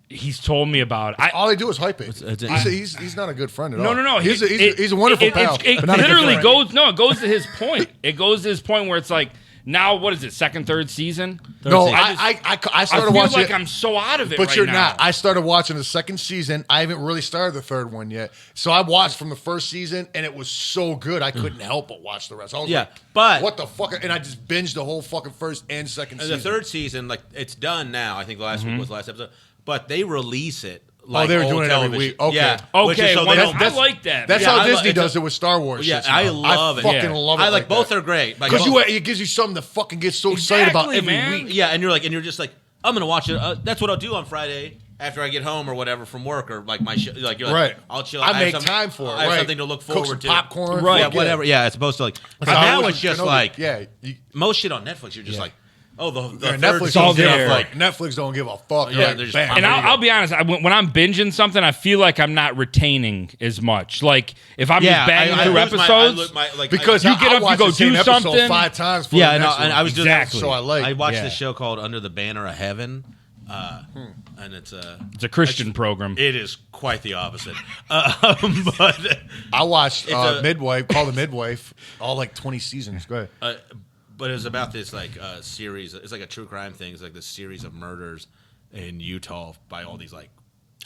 He's told me about it. All they do is hype it. it's- He's not a good friend at all. No. He's a wonderful pal. It but not a good literally friend. goes. No, it goes to his point. It goes to his point where it's like now. What is it? Second, third season? No, I I started feel watching like it, I'm so out of it. but right you're now. not. I started watching the second season. I haven't really started the third one yet. So I watched from the first season, and it was so good I couldn't help but watch the rest. I was Yeah, like, but- what the fuck? And I just binged the whole fucking first and second And season. the third season, like it's done now. I think the last week was the last episode, but they release it. Like they were old doing it every television. week. Okay. Yeah. which is Okay, so well, they don't- I like that. That's Yeah, how I Disney it's a- does it with Star Wars. Yeah, shits I now. love it. fucking Yeah. love it. I like both that. are great. Like, Because it gives you something to fucking get so excited about Exactly, every man. week. yeah, and you're just like, I'm gonna watch it. That's what I'll do on Friday after I get home or whatever from work or like my like you're like, Right. I'll chill. I have make some- time for it. I have right. something to look Cook some forward to. popcorn. Right. Yeah, fuck whatever. Yeah, it's supposed to like. But That's how I now was it's just Kenobi. like yeah. most shit on Netflix. You're just like, oh, the Yeah, third Netflix all don't give there. a fuck. Netflix don't give a fuck. Yeah, They're like, they're just bam, popping And there you I'll go. be honest, when I'm binging something, I feel like I'm not retaining as much. Like if I'm just banging through episodes, Because you get I up, you watch go the same do episode something. 5 times. For Yeah, the no, next and one. I was doing Exactly. So I like. I watched Yeah. this show called Under the Banner of Heaven, and it's it's a Christian program. it is quite the opposite. But I watched a- Midwife, called The Midwife, all like 20 seasons. Go ahead. but it was about this like series. It's like a true crime thing. It's like this series of murders in Utah by all these like.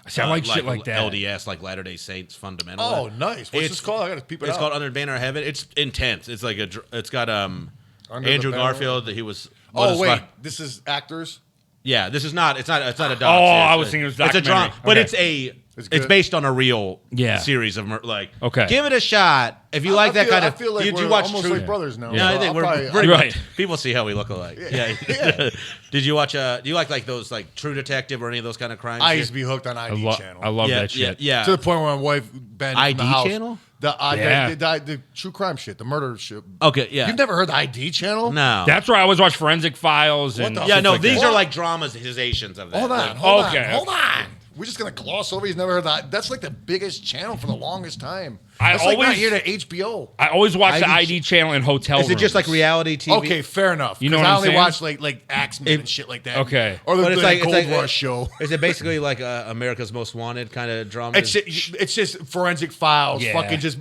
See, I like shit like that. LDS, like Latter Day Saints fundamentalists. Oh, nice. What's It's- this called? I got to peep it It's out. called Under the Banner of Heaven. It's intense. It's like it's got Under the Andrew Banner. Garfield. That he was. Oh, wait. This is actors? Yeah, this is not. It's not a doc. Oh, I was thinking it was It's a drama, documentary. but Okay. it's good. based on a real Yeah. series of like. Okay. Give it a shot if you like that kind of. I feel like did we're you watch almost True? like brothers now. Yeah, so I think I'll we're probably- pretty Right. much. People see how we look alike. Yeah. Did you watch? Do you like those like True Detective or any of those kind of crimes? I used to be hooked on ID channel. I love yeah, that shit. Yeah. To the point where my wife banned ID from the house. channel? Yeah. The true crime shit, the murder shit. Okay. Yeah. You've never heard the ID channel? No. That's where I always watch Forensic Files. And the yeah. No. like These that. are like dramatizations of that. Hold on, Like, hold Okay. on, hold on. We're just gonna gloss over. He's never heard that. That's like the biggest channel for the longest time. I That's like not always- here to HBO. I always watch the ID ID channel in hotel Is it just rooms. like reality TV? Okay, fair enough. You know 'Cause what I I'm only saying? watch like Axemen and shit like that. Okay. or the, But it's the like Gold it's like, Rush show. Is it basically like America's Most Wanted kind of drama? It's just forensic files, Yeah. fucking just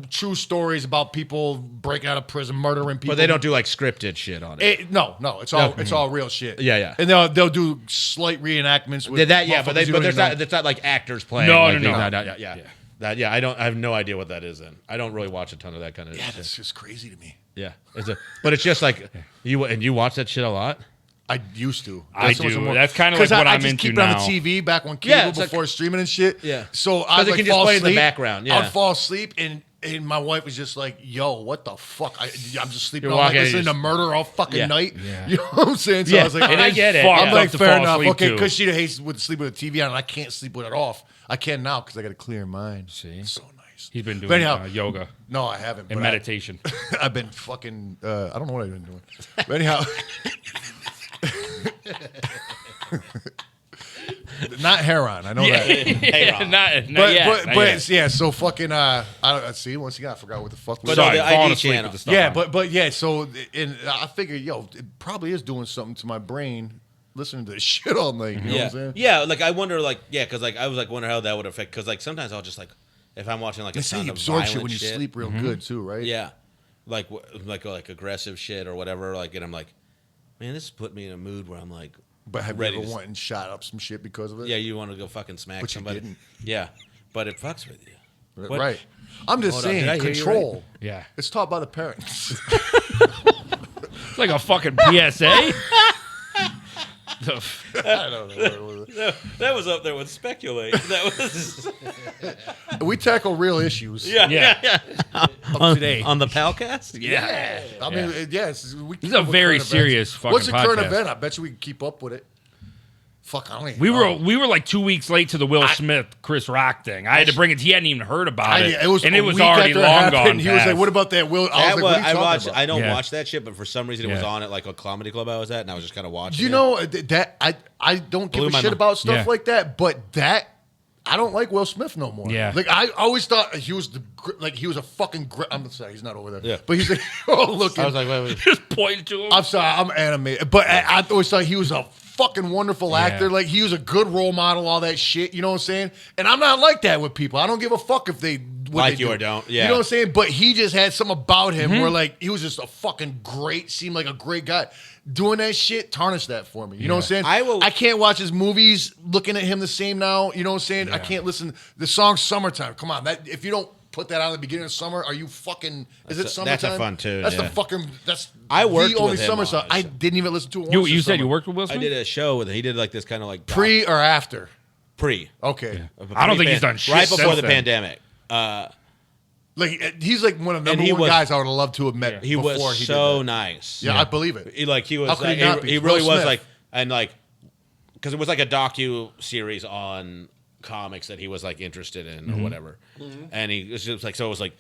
true stories about people breaking out of prison, murdering people. But they don't do like scripted shit on it. No, it's all real shit. Yeah, yeah. And they'll do slight reenactments with That yeah, but motherfuckers you don't there's even not know. it's not like actors playing. No, like, no. yeah. That I have no idea what that is. Then I don't really watch a ton of that kind of. Yeah, shit. that's just crazy to me. Yeah, but it's just like you watch that shit a lot. I used to. I so much do. more- That's kinda like 'Cause what I I'm just into keep it on now. the TV back when Yeah, cable it's like- before streaming and shit. Yeah. So 'Cause I'd it like can just fall play in the asleep. background, yeah. I'd fall asleep and my wife was just like, "Yo, what the fuck? I'm just sleeping You're all night, walking, listening to just- murder all fucking Yeah. night." Yeah. You know what I'm saying? So I was like, And I get it. I'm Yeah. like, To fair fall enough. asleep Okay, to. because she hates with sleep with the TV on, and I can't sleep with it off. I can now because I got a clear mind. See? It's so nice. He's been But doing anyhow, yoga no, I haven't. and but meditation. I've been fucking. I don't know what I've been doing. But anyhow. Not heroin, I know that. yeah, not But yet. Not yet. yeah, so fucking I don't see once again I forgot what the fuck was. But Sorry, the falling ID asleep channel. with the stuff yeah, on. but yeah, so and I figured, it probably is doing something to my brain listening to this shit all night. You know what I'm saying? Yeah. Like I wonder, because I was like wonder how that would affect. Because like sometimes I'll just like if I'm watching like They a say ton you of absorb shit violent when you shit, sleep real good too, right? Yeah, like aggressive shit or whatever. Like and I'm like, man, this put me in a mood where I'm like, But have ready you ever to- went and shot up some shit because of it? yeah, you want to go fucking smack But you somebody. didn't. Yeah, but it fucks with you. What? Right. I'm just Hold on, did I saying, hear you control. Yeah. It's taught by the parents. It's like a fucking PSA. I don't know. That was up there with speculate. That was We tackle real issues. Yeah. Of today. on the Palcast. Yeah. I mean, yes. We This is a very serious fucking What's a current podcast. event? I bet you we can keep up with it. Fuck, I don't even We know. were like 2 weeks late to the Will Smith Chris Rock thing. I had to bring it. He hadn't even heard about it. It was and a it was week already after it long happened, gone. He was like, past. "What about that Will?" I was like, "What are you talking about?" I don't Yeah. watch that shit, but for some reason it was Yeah. on at like a comedy club I was at, and I was just kind of watching. Do you it. know that I don't give Blew a my shit mind. about stuff Yeah. like that, but that I don't like Will Smith no more. Yeah. like I always thought he was he was a fucking. I'm sorry, he's not over there. Yeah. but he's like, oh look, I was like, wait. Just point to him. I'm sorry, I'm animated, but I always thought he was a fucking wonderful actor. Like he was a good role model, all that shit. You know what I'm saying? And I'm not like that with people. I don't give a fuck if they Like they you do. or don't. You Yeah. know what I'm saying? But he just had something about him Mm-hmm. where like he was just a fucking great. Seemed like a great guy. Doing that shit tarnished that for me. You know what I'm saying? I can't watch his movies looking at him the same now. You know what I'm saying? I can't listen. The song "Summertime." Come on, that if you don't put that out at the beginning of summer, are you fucking? Is it That's summertime? a fun tune, That's yeah. the fucking. That's I worked the only with him summer on song. it, I so- didn't even listen to it. You once this said you summer. worked with Will I Smith? did a show with him. He did like this kind of like Pre or after? pre. Okay. I don't think he's done shit right before since the then. pandemic. Like he's like one of the And number he one was- guys I would have loved to have met. He before was he so did that. nice. Yeah, I believe it. He was How could like, he not be? he Will really was Smith. like, and like because it was like a docu series on comics that he was like interested in or whatever. And he was just like, so it was like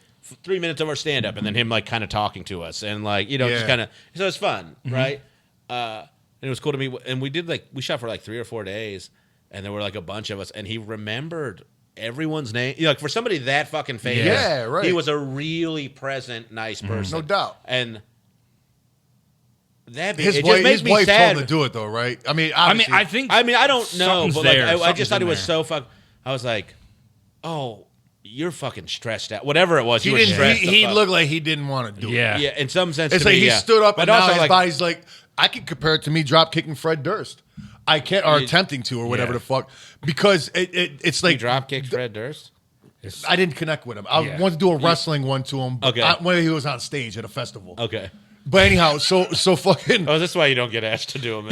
3 minutes of our stand up and then him like kind of talking to us and like, you know, just Yeah. kind of, so it's fun, right? And it was cool to me. And we shot for like 3 or 4 days and there were like a bunch of us and he remembered everyone's name. You know, like for somebody that fucking famous, Yeah, right. he was a really present, nice person. No doubt. And it His just wife, made his me wife sad. told him to do it though, right? I mean, I mean, obviously, I think. I don't know, something's but like, there. I Something's just thought in it was there. so I was like, oh, you're fucking stressed out. Whatever it was, he you were didn't. stressed. He the fuck. looked like he didn't want to do it. Yeah. Yeah, in some sense, It's to like me, he yeah. stood up but and now also his like, body's like. I could compare it to me drop kicking Fred Durst. I can't, or attempting to, or whatever Yeah. the fuck, because it's you like drop kicked Fred Durst. I didn't connect with him. I Yeah. wanted to do a wrestling one to him. Okay. When he was on stage at a festival. Okay. But anyhow, so fucking. Oh, this is why you don't get asked to do them.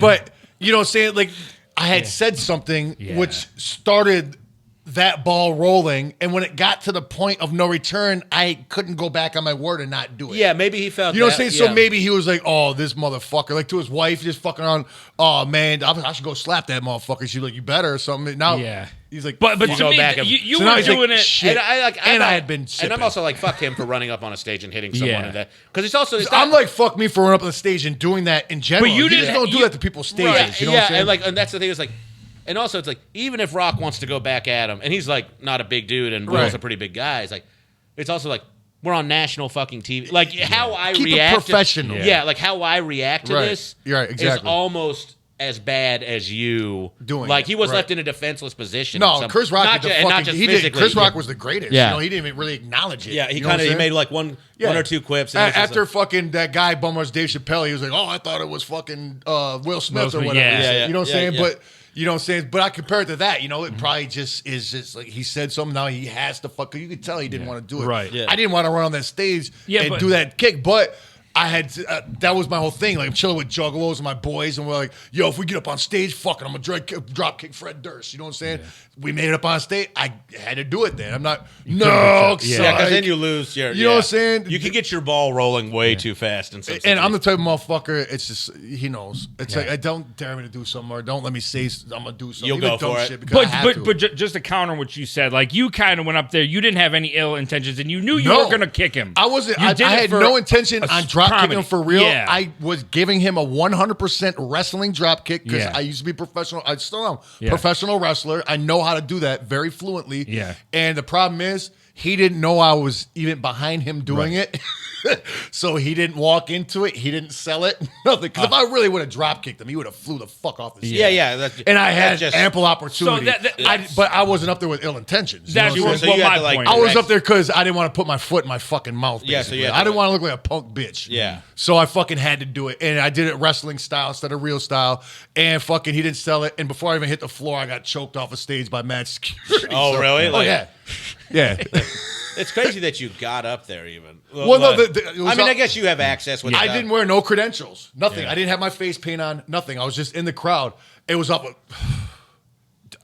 but you know what I'm saying? Like I had said something which started that ball rolling, and when it got to the point of no return, I couldn't go back on my word and not do it. Yeah, maybe he felt. You know what I'm that, saying? yeah. So maybe he was like, "Oh, this motherfucker!" Like to his wife, just fucking around. Oh man, I should go slap that motherfucker. She's like, "You better," or something. Now, Yeah. he's like, But "Fuck." to go me, back and- you So now were he's like, doing it. "Shit." And I had been and sipping. I'm also like, fuck him for running up on a stage and hitting someone Yeah. in that. Because it's also, I'm like, fuck me for running up on the stage and doing that in general. But you just didn't- don't do you- that to people's stages. Right, You know what I'm saying? and that's the thing is like, and also it's like even if Rock wants to go back at him, and he's like not a big dude, and Will's Right. a pretty big guy. It's like, it's also like we're on national fucking TV. Like how I Keep it react, professional. Yeah, like how I react to Right. this. You're right, exactly. Is almost as bad as you Doing Like it, he was right. left in a defenseless position. No, in some- Chris Rock not did the ju- and not fucking. just He did. physically. Chris Rock was the greatest. Yeah. You know, he didn't even really acknowledge it. Yeah, he You know kind what of I'm made saying? like one Yeah. or two quips. And it was just After like- fucking that guy bum rush Dave Chappelle, he was like, "Oh, I thought it was fucking Will Smith or Smith, whatever." yeah. he said. Yeah, You know what I'm yeah, saying? yeah. But you know what I'm saying? But I compare it to that. You know, it probably just is just like he said something. Now he has to fuck. You could tell he didn't want to do it. Right. Yeah. I didn't want to run on that stage and but- do that kick, but. I had that was my whole thing. Like I'm chilling with Juggalos and my boys, and we're like, "Yo, if we get up on stage, fuck it, I'm gonna drop kick Fred Durst." You know what I'm saying? We made it up on stage. I had to do it then. I'm not. No, Yeah. Yeah, because psych. then you lose your. You know what I'm saying? You can get your ball rolling way too fast, and And I'm the type of motherfucker. It's just he knows. It's like I don't dare me to do something or don't let me say I'm gonna do something. You'll Even go dumb for it. shit because I have to. But just to counter what you said, like you kind of went up there, you didn't have any ill intentions, and you knew you No. were gonna kick him. I wasn't. You I did it had for no intention a on drop kicking comedy. him for real. Yeah. I was giving him a 100% wrestling drop kick because Yeah. I used to be professional. I still am Yeah. professional wrestler. I know how to do that very fluently. Yeah. And the problem is He didn't know I was even behind him doing it. So he didn't walk into it. He didn't sell it. Nothing. Because if I really would have drop kicked him, he would have flew the fuck off the stage. Yeah. And I had ample opportunity. So but I wasn't up there with ill intentions. That's you know what I'm what saying? my had to, like, point I is. was up there because I didn't want to put my foot in my fucking mouth. Yeah, so Basically. you had I to, didn't like- want to look like a punk bitch. Yeah. So I fucking had to do it. And I did it wrestling style instead of real style. And fucking he didn't sell it. And before I even hit the floor, I got choked off a stage by mad security. Oh, really? Oh, yeah. Yeah. It's crazy that you got up there even. Well, no, it was I mean, up- I guess you have access with I didn't wear no credentials. Nothing. I didn't have my face paint on. Nothing. I was just in the crowd. It was up.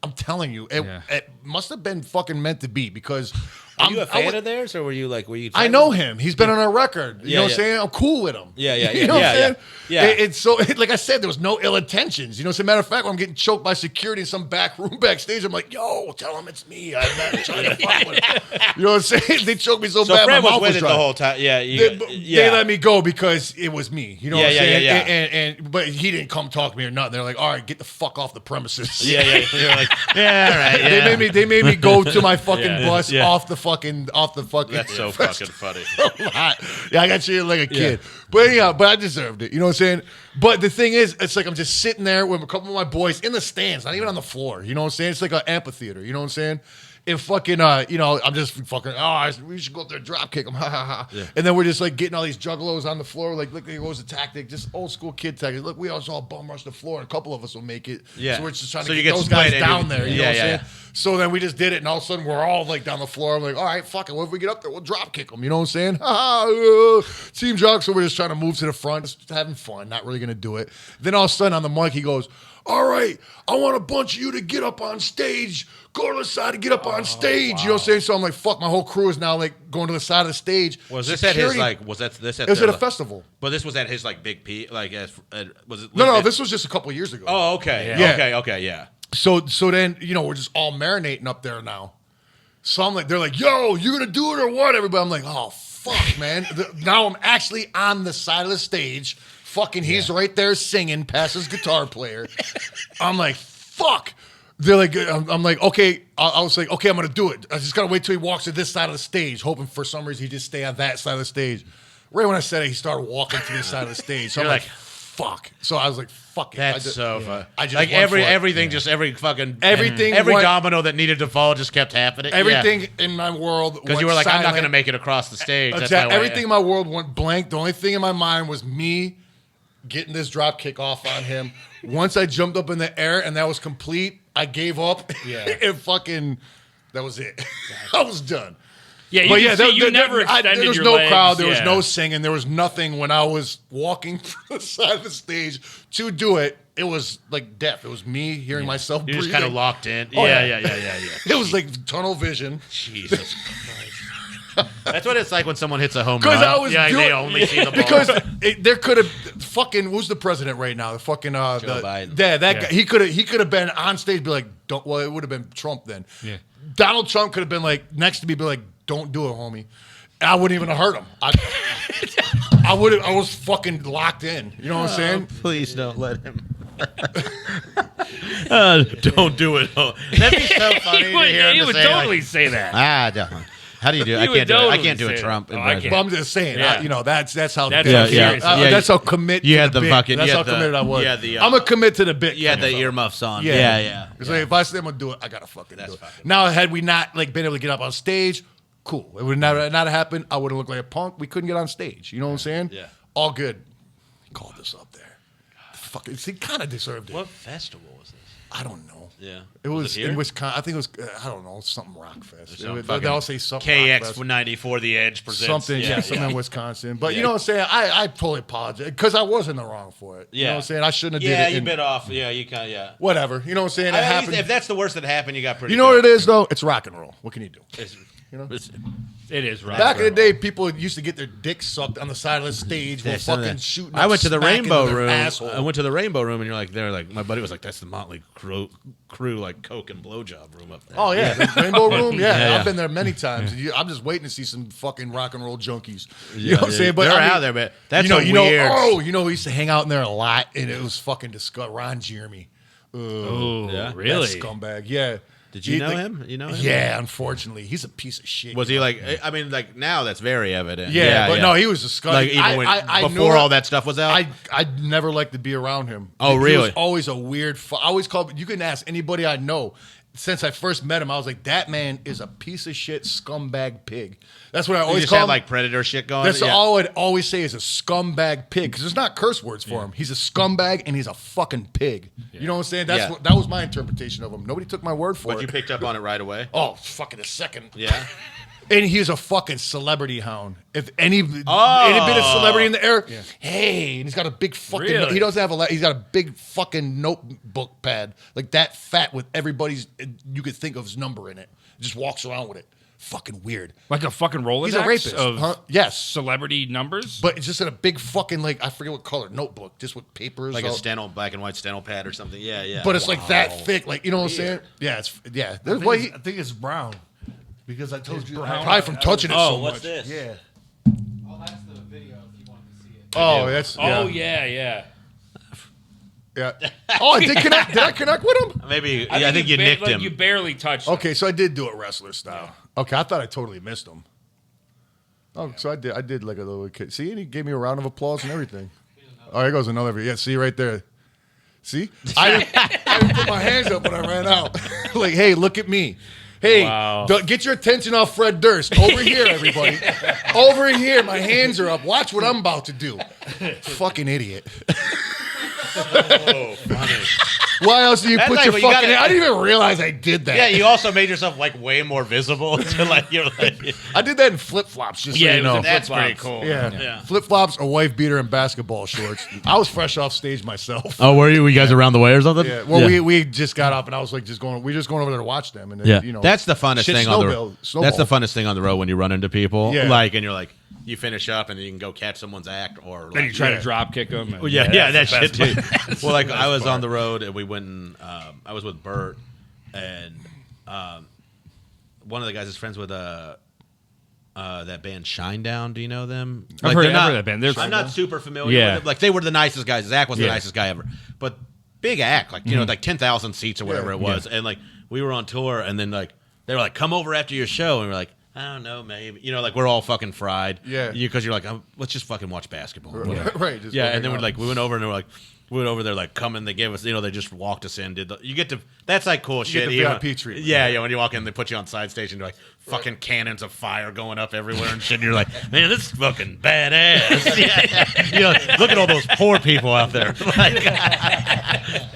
I'm telling you, it must have been fucking meant to be because Were you a fan of theirs, or were you? I know him. He's been on our record. You know what I'm yeah. saying? I'm cool with him. Yeah. You know what I'm saying? Yeah. It's so, like I said, there was no ill intentions. You know, as a matter of fact, when I'm getting choked by security in some back room backstage, I'm like, yo, tell him it's me. I'm not trying to fuck with him. You know what I'm saying? They choked me so So bad, Fred my was mouth with was it dry. the whole time. Yeah. They let me go because it was me. You know what I'm saying? Yeah. But he didn't come talk to me or nothing. They're like, all right, get the fuck off the premises. Yeah. You're like, yeah, all right. Yeah. They made me go to my fucking bus yeah. off the fucking. That's so fucking funny. Yeah, I got treated like a kid. But yeah, but I deserved it. You know what I'm saying? But the thing is, it's like I'm just sitting there with a couple of my boys in the stands, not even on the floor. You know what I'm saying? It's like an amphitheater. You know what I'm saying? And fucking, I'm just fucking, we should go up there and drop kick them. Ha ha ha. Yeah. And then we're just like getting all these juggalos on the floor. Like, look, here goes the tactic. Just old school kid tactic. Look, we all bum rush the floor, and a couple of us will make it. Yeah. So we're just trying So to you get get those split guys and down you- there. You know yeah, what I'm yeah, saying? yeah. So then we just did it, and all of a sudden we're all like down the floor. I'm like, all right, fuck it. What if we get up there? We'll drop kick them. You know what I'm saying? Team Jock. So we're just trying to move to the front, just having fun, not really gonna do it. Then all of a sudden on the mic he goes, all right, I want a bunch of you to get up on stage. Go to the side and get up on stage. Wow. You know what I'm saying? So I'm like, fuck, my whole crew is now like going to the side of the stage. Was this Security, at his was that this at? It was at a festival. But this was at his big P. Was it? No, this was just a couple of years ago. Oh, okay. Yeah. Okay. Yeah. So then we're just all marinating up there now. So I'm like, they're like, yo, you gonna do it or what? Everybody, I'm like, oh fuck, man. Now I'm actually on the side of the stage. Fucking, he's right there singing past his guitar player. I'm like, fuck. They're like, I'm like, okay. I was like, okay, I'm gonna do it. I just gotta wait till he walks to this side of the stage, hoping for some reason he just stay on that side of the stage. Right when I said it, he started walking to this side of the stage. So I'm like, fuck. So I was like, fuck it. That's so fun. I just like went for it. everything, just every fucking Everything every went- domino that needed to fall just kept happening. Everything in my world because you were like, I'm not silent. gonna make it across the stage. That's Exactly. my way. Everything in my world went blank. The only thing in my mind was me getting this drop kick off on him. Once I jumped up in the air and that was complete, I gave up. Yeah. And fucking, that was it. I was done. Yeah, you, But can yeah, see you never extended there was your no legs. crowd. There was Yeah. no singing. There was nothing when I was walking to the side of the stage to do it. It was like deaf. It was me hearing myself You're breathing. just kind of locked in. Oh, yeah. It was like tunnel vision. Jesus Christ. That's what it's like when someone hits a home Because run. I was doing, they only see the ball. because there could have fucking who's the president right now? The fucking Joe Biden. Yeah, that guy. He could have been on stage, be like, don't. Well, it would have been Trump then. Yeah. Donald Trump could have been like next to me, be like, don't do it, homie. I wouldn't even have hurt him. I would have. I was fucking locked in. You know what I'm saying? Please don't let him. Don't do it. That'd be so funny to hear He him would say, totally say that. don't. How do you do it? He I would can't do it. I totally can't do a say Trump that. Oh, I impression. can't. But I'm just saying. Yeah. That's how. That's that's serious. that's how commit. You to had the bit. fucking- That's you how had the- committed I was. you had the, I'm gonna commit to the bit. You had the kind of earmuffs on. Yeah. Yeah. It's like if I say I'm gonna do it, I gotta fucking do it. fucking Now, had we not like been able to get up on stage, cool. It would not have happened. I would have looked like a punk. We couldn't get on stage. You know what I'm saying? Yeah. All good. He called this up there. Fucking, he kind of deserved it. What festival was this? I don't know. Yeah. It was here? in Wisconsin. I think it was. I don't know. Something rock fest. Some They fucking all say something. Rock fest. KX94 The Edge presents. Something, something in Wisconsin. But you know what I'm saying? I totally apologize because I was in the wrong for it. You know what I'm saying? I shouldn't have did it. Yeah, you and bit off. Yeah, you kind of, yeah. whatever. You know what I'm saying? It At least happened. if that's the worst that happened, you got pretty You know what good. it is though? It's rock and roll. What can you do? It is right. Back in the day, people used to get their dicks sucked on the side of the stage while fucking shooting. I went to the smack into Rainbow their Room. asshole. I went to the Rainbow Room, and they're like, my buddy was like, that's the Motley Crew like coke and blowjob room up there. Oh yeah, the Rainbow Room. Yeah, Yeah. I've been there many times. I'm just waiting to see some fucking rock and roll junkies. You know what I'm saying? They're I mean, out there, but that's you know, weird. we used to hang out in there a lot, and it was fucking disgusting. Ron Jeremy. Oh, Yeah. really? That scumbag. Yeah. Did you know him? You know him? Yeah, unfortunately, he's a piece of shit. Was he like? I mean, like now that's very evident. Yeah, but no, he was a scum. Like even before all that stuff was out. I never liked to be around him. Oh, really? He was always a weird. I always call. You can ask anybody I know. Since I first met him, I was like, that man is a piece of shit scumbag pig. That's what I always call him. Like predator shit going. That's all I'd always say is a scumbag pig because there's not curse words for him. He's a scumbag and he's a fucking pig. You know what I'm saying? That's that was my interpretation of him. Nobody took my word for it. But you picked up on it right away. Oh, fucking a second. Yeah. And he's a fucking celebrity hound. If any bit of celebrity in the air, hey, and he's got a big fucking. Really? He doesn't have a. He's got a big fucking notebook pad like that fat with everybody's. You could think of his number in it. Just walks around with it. Fucking weird. Like a fucking Rolodex He's a rapist. of Yes. celebrity numbers? But it's just in a big fucking like I forget what color notebook, just with papers, Like a steno, black and white steno pad or something. Yeah, yeah. But it's like that thick, like you know what I'm saying? Yeah, it's There's I think it's brown because I told you. probably from touching it so much. this? Yeah. Oh, that's the video if you wanted to see it. Oh, that's yeah. Oh, I did connect. Did I connect with him? Maybe. I think you nicked him. You barely touched him. Okay, so I did do it wrestler style. Okay, I thought I totally missed him. Oh, so I did like a little kid. See, and he gave me a round of applause and everything. Oh, here goes another video. Yeah, see right there. See? I didn't put my hands up when I ran out. Like, hey, look at me. Hey, get your attention off Fred Durst. Over here, everybody. Over here, my hands are up. Watch what I'm about to do. Fucking idiot. Oh, funny. Why else do you That's put like your what you fucking... gotta- I didn't even realize I did that. Yeah, you also made yourself like way more visible. To like you're like. I did that in flip-flops, just so Yeah, you it was know. in That's flip-flops. pretty cool. Yeah. Flip-flops, a wife beater, and basketball shorts. I was fresh off stage myself. Oh, were you guys around the way or something? Yeah. Well, we just got up, and I was like, we're just going over there to watch them. And then, Yeah, you know, that's the funnest shit thing on the snowball- That's the snowball. funnest thing on the road when you run into people. Yeah. Like, and you're like, you finish up, and then you can go catch someone's act, or Then like, you try to drop kick him. Well, yeah, that shit too. Well, like I was on the road and we went and I was with Bert and one of the guys is friends with that band Shinedown. Do you know them? I've heard that band. I'm not super familiar with it. Like they were the nicest guys. Zach was the nicest guy ever. But big act, like you know, like 10,000 seats or whatever it was. And like we were on tour and then like they were like, come over after your show, and we're like, I don't know, maybe. You know, like we're all fucking fried. Yeah. Because you're like, let's just fucking watch basketball. Right. Just Yeah, go and then hang out. we went over and they were like, we went over there like coming. They gave us, you know, they just walked us in. You get to that's like cool shit. the you know. VIP treatment. Yeah. When you walk in, they put you on side stage and like fucking cannons of fire going up everywhere and shit. And you're like, man, this is fucking badass. You know, look at all those poor people out there. Like,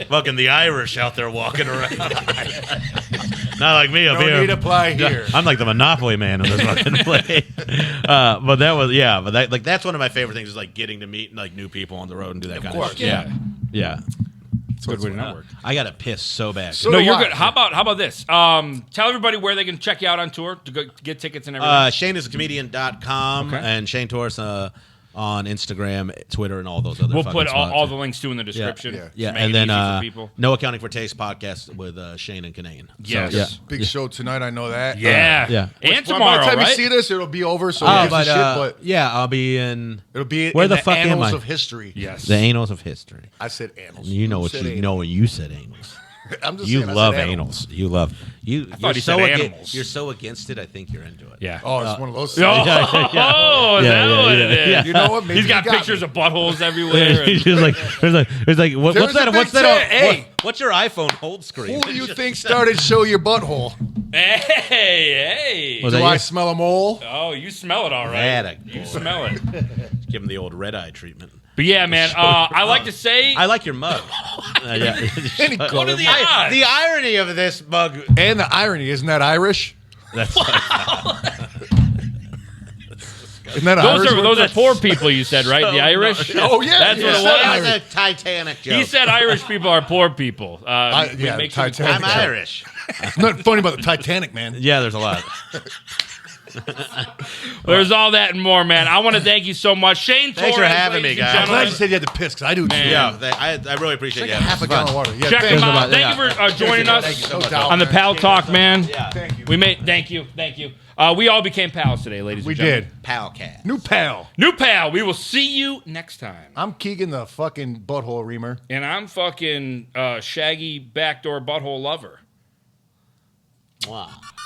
fucking the Irish out there walking around. Not like me up No here. need apply here. I'm like the Monopoly man in this fucking play. But that was that's one of my favorite things is like getting to meet like new people on the road and do that kind of shit. Yeah. It's a good way to network. I got to piss so bad. So No, do you're I. good. How about this? Tell everybody where they can check you out on tour to get tickets and everything. ShaneIsAComedian.com Okay. and Shane Torres on Instagram, Twitter, and all those other We'll fucking put spots. all the links too in the description. Yeah. Yeah, to make and it then easy for people. No Accounting for Taste podcast with Shane and Kinane. Yes. yeah. Big show tonight, I know that. Yeah. Yeah. And By tomorrow, the time right? you see this, it'll be over, so Oh, who gives a but, shit, but yeah, I'll be in it'll be Where in the the fuck am annals I? of history. Yes. the annals of history. I said annals. You know what said you annals. know when you said annals. I'm just You saying, I love said anals. You love you. thought You're he so said against, animals. you're so against it. I think you're into it. Yeah. Oh, it's one of those. Oh, Yeah. is that Yeah, what yeah, it is? yeah. You know what? Maybe He's got you got pictures me. of buttholes everywhere. He's just like, what's There's that? a What's big that? hey. What's your iPhone hold screen? Who do you think started Show Your Butthole? Hey. Was Do that I you? smell a mole? Oh, you smell it all right. Atta You boy. smell it. Give him the old red eye treatment. But yeah, man, I like to say. I like your mug. Yeah. Any What color. are the odds? The irony of this mug. And the irony, isn't that Irish? That's Isn't that Irish? Those are poor people, you said, right? The Irish? Oh, yeah. That's yeah. what it that was. was a Titanic joke. He said Irish people are poor people. yeah, makes you- Titanic. I'm Irish. It's not funny about the Titanic, man. Yeah, there's a lot. There's all that and more, man. I want to thank you so much. Shane Torres, Thanks for having ladies me, and guys. I'm glad gentlemen. you said you had to piss, because I do too. Man. Yeah, I really appreciate Like it. half a gallon of water. Yeah, Check thanks. him out. Yeah. Thank you for joining us Thank you so much. on the Pal Talk, man. Thank you. We made. Thank you. We all became pals today, ladies We and gentlemen. did. Palcast. New pal. New pal. We will see you next time. I'm Keegan the fucking butthole reamer. And I'm fucking Shaggy backdoor butthole lover. Mwah.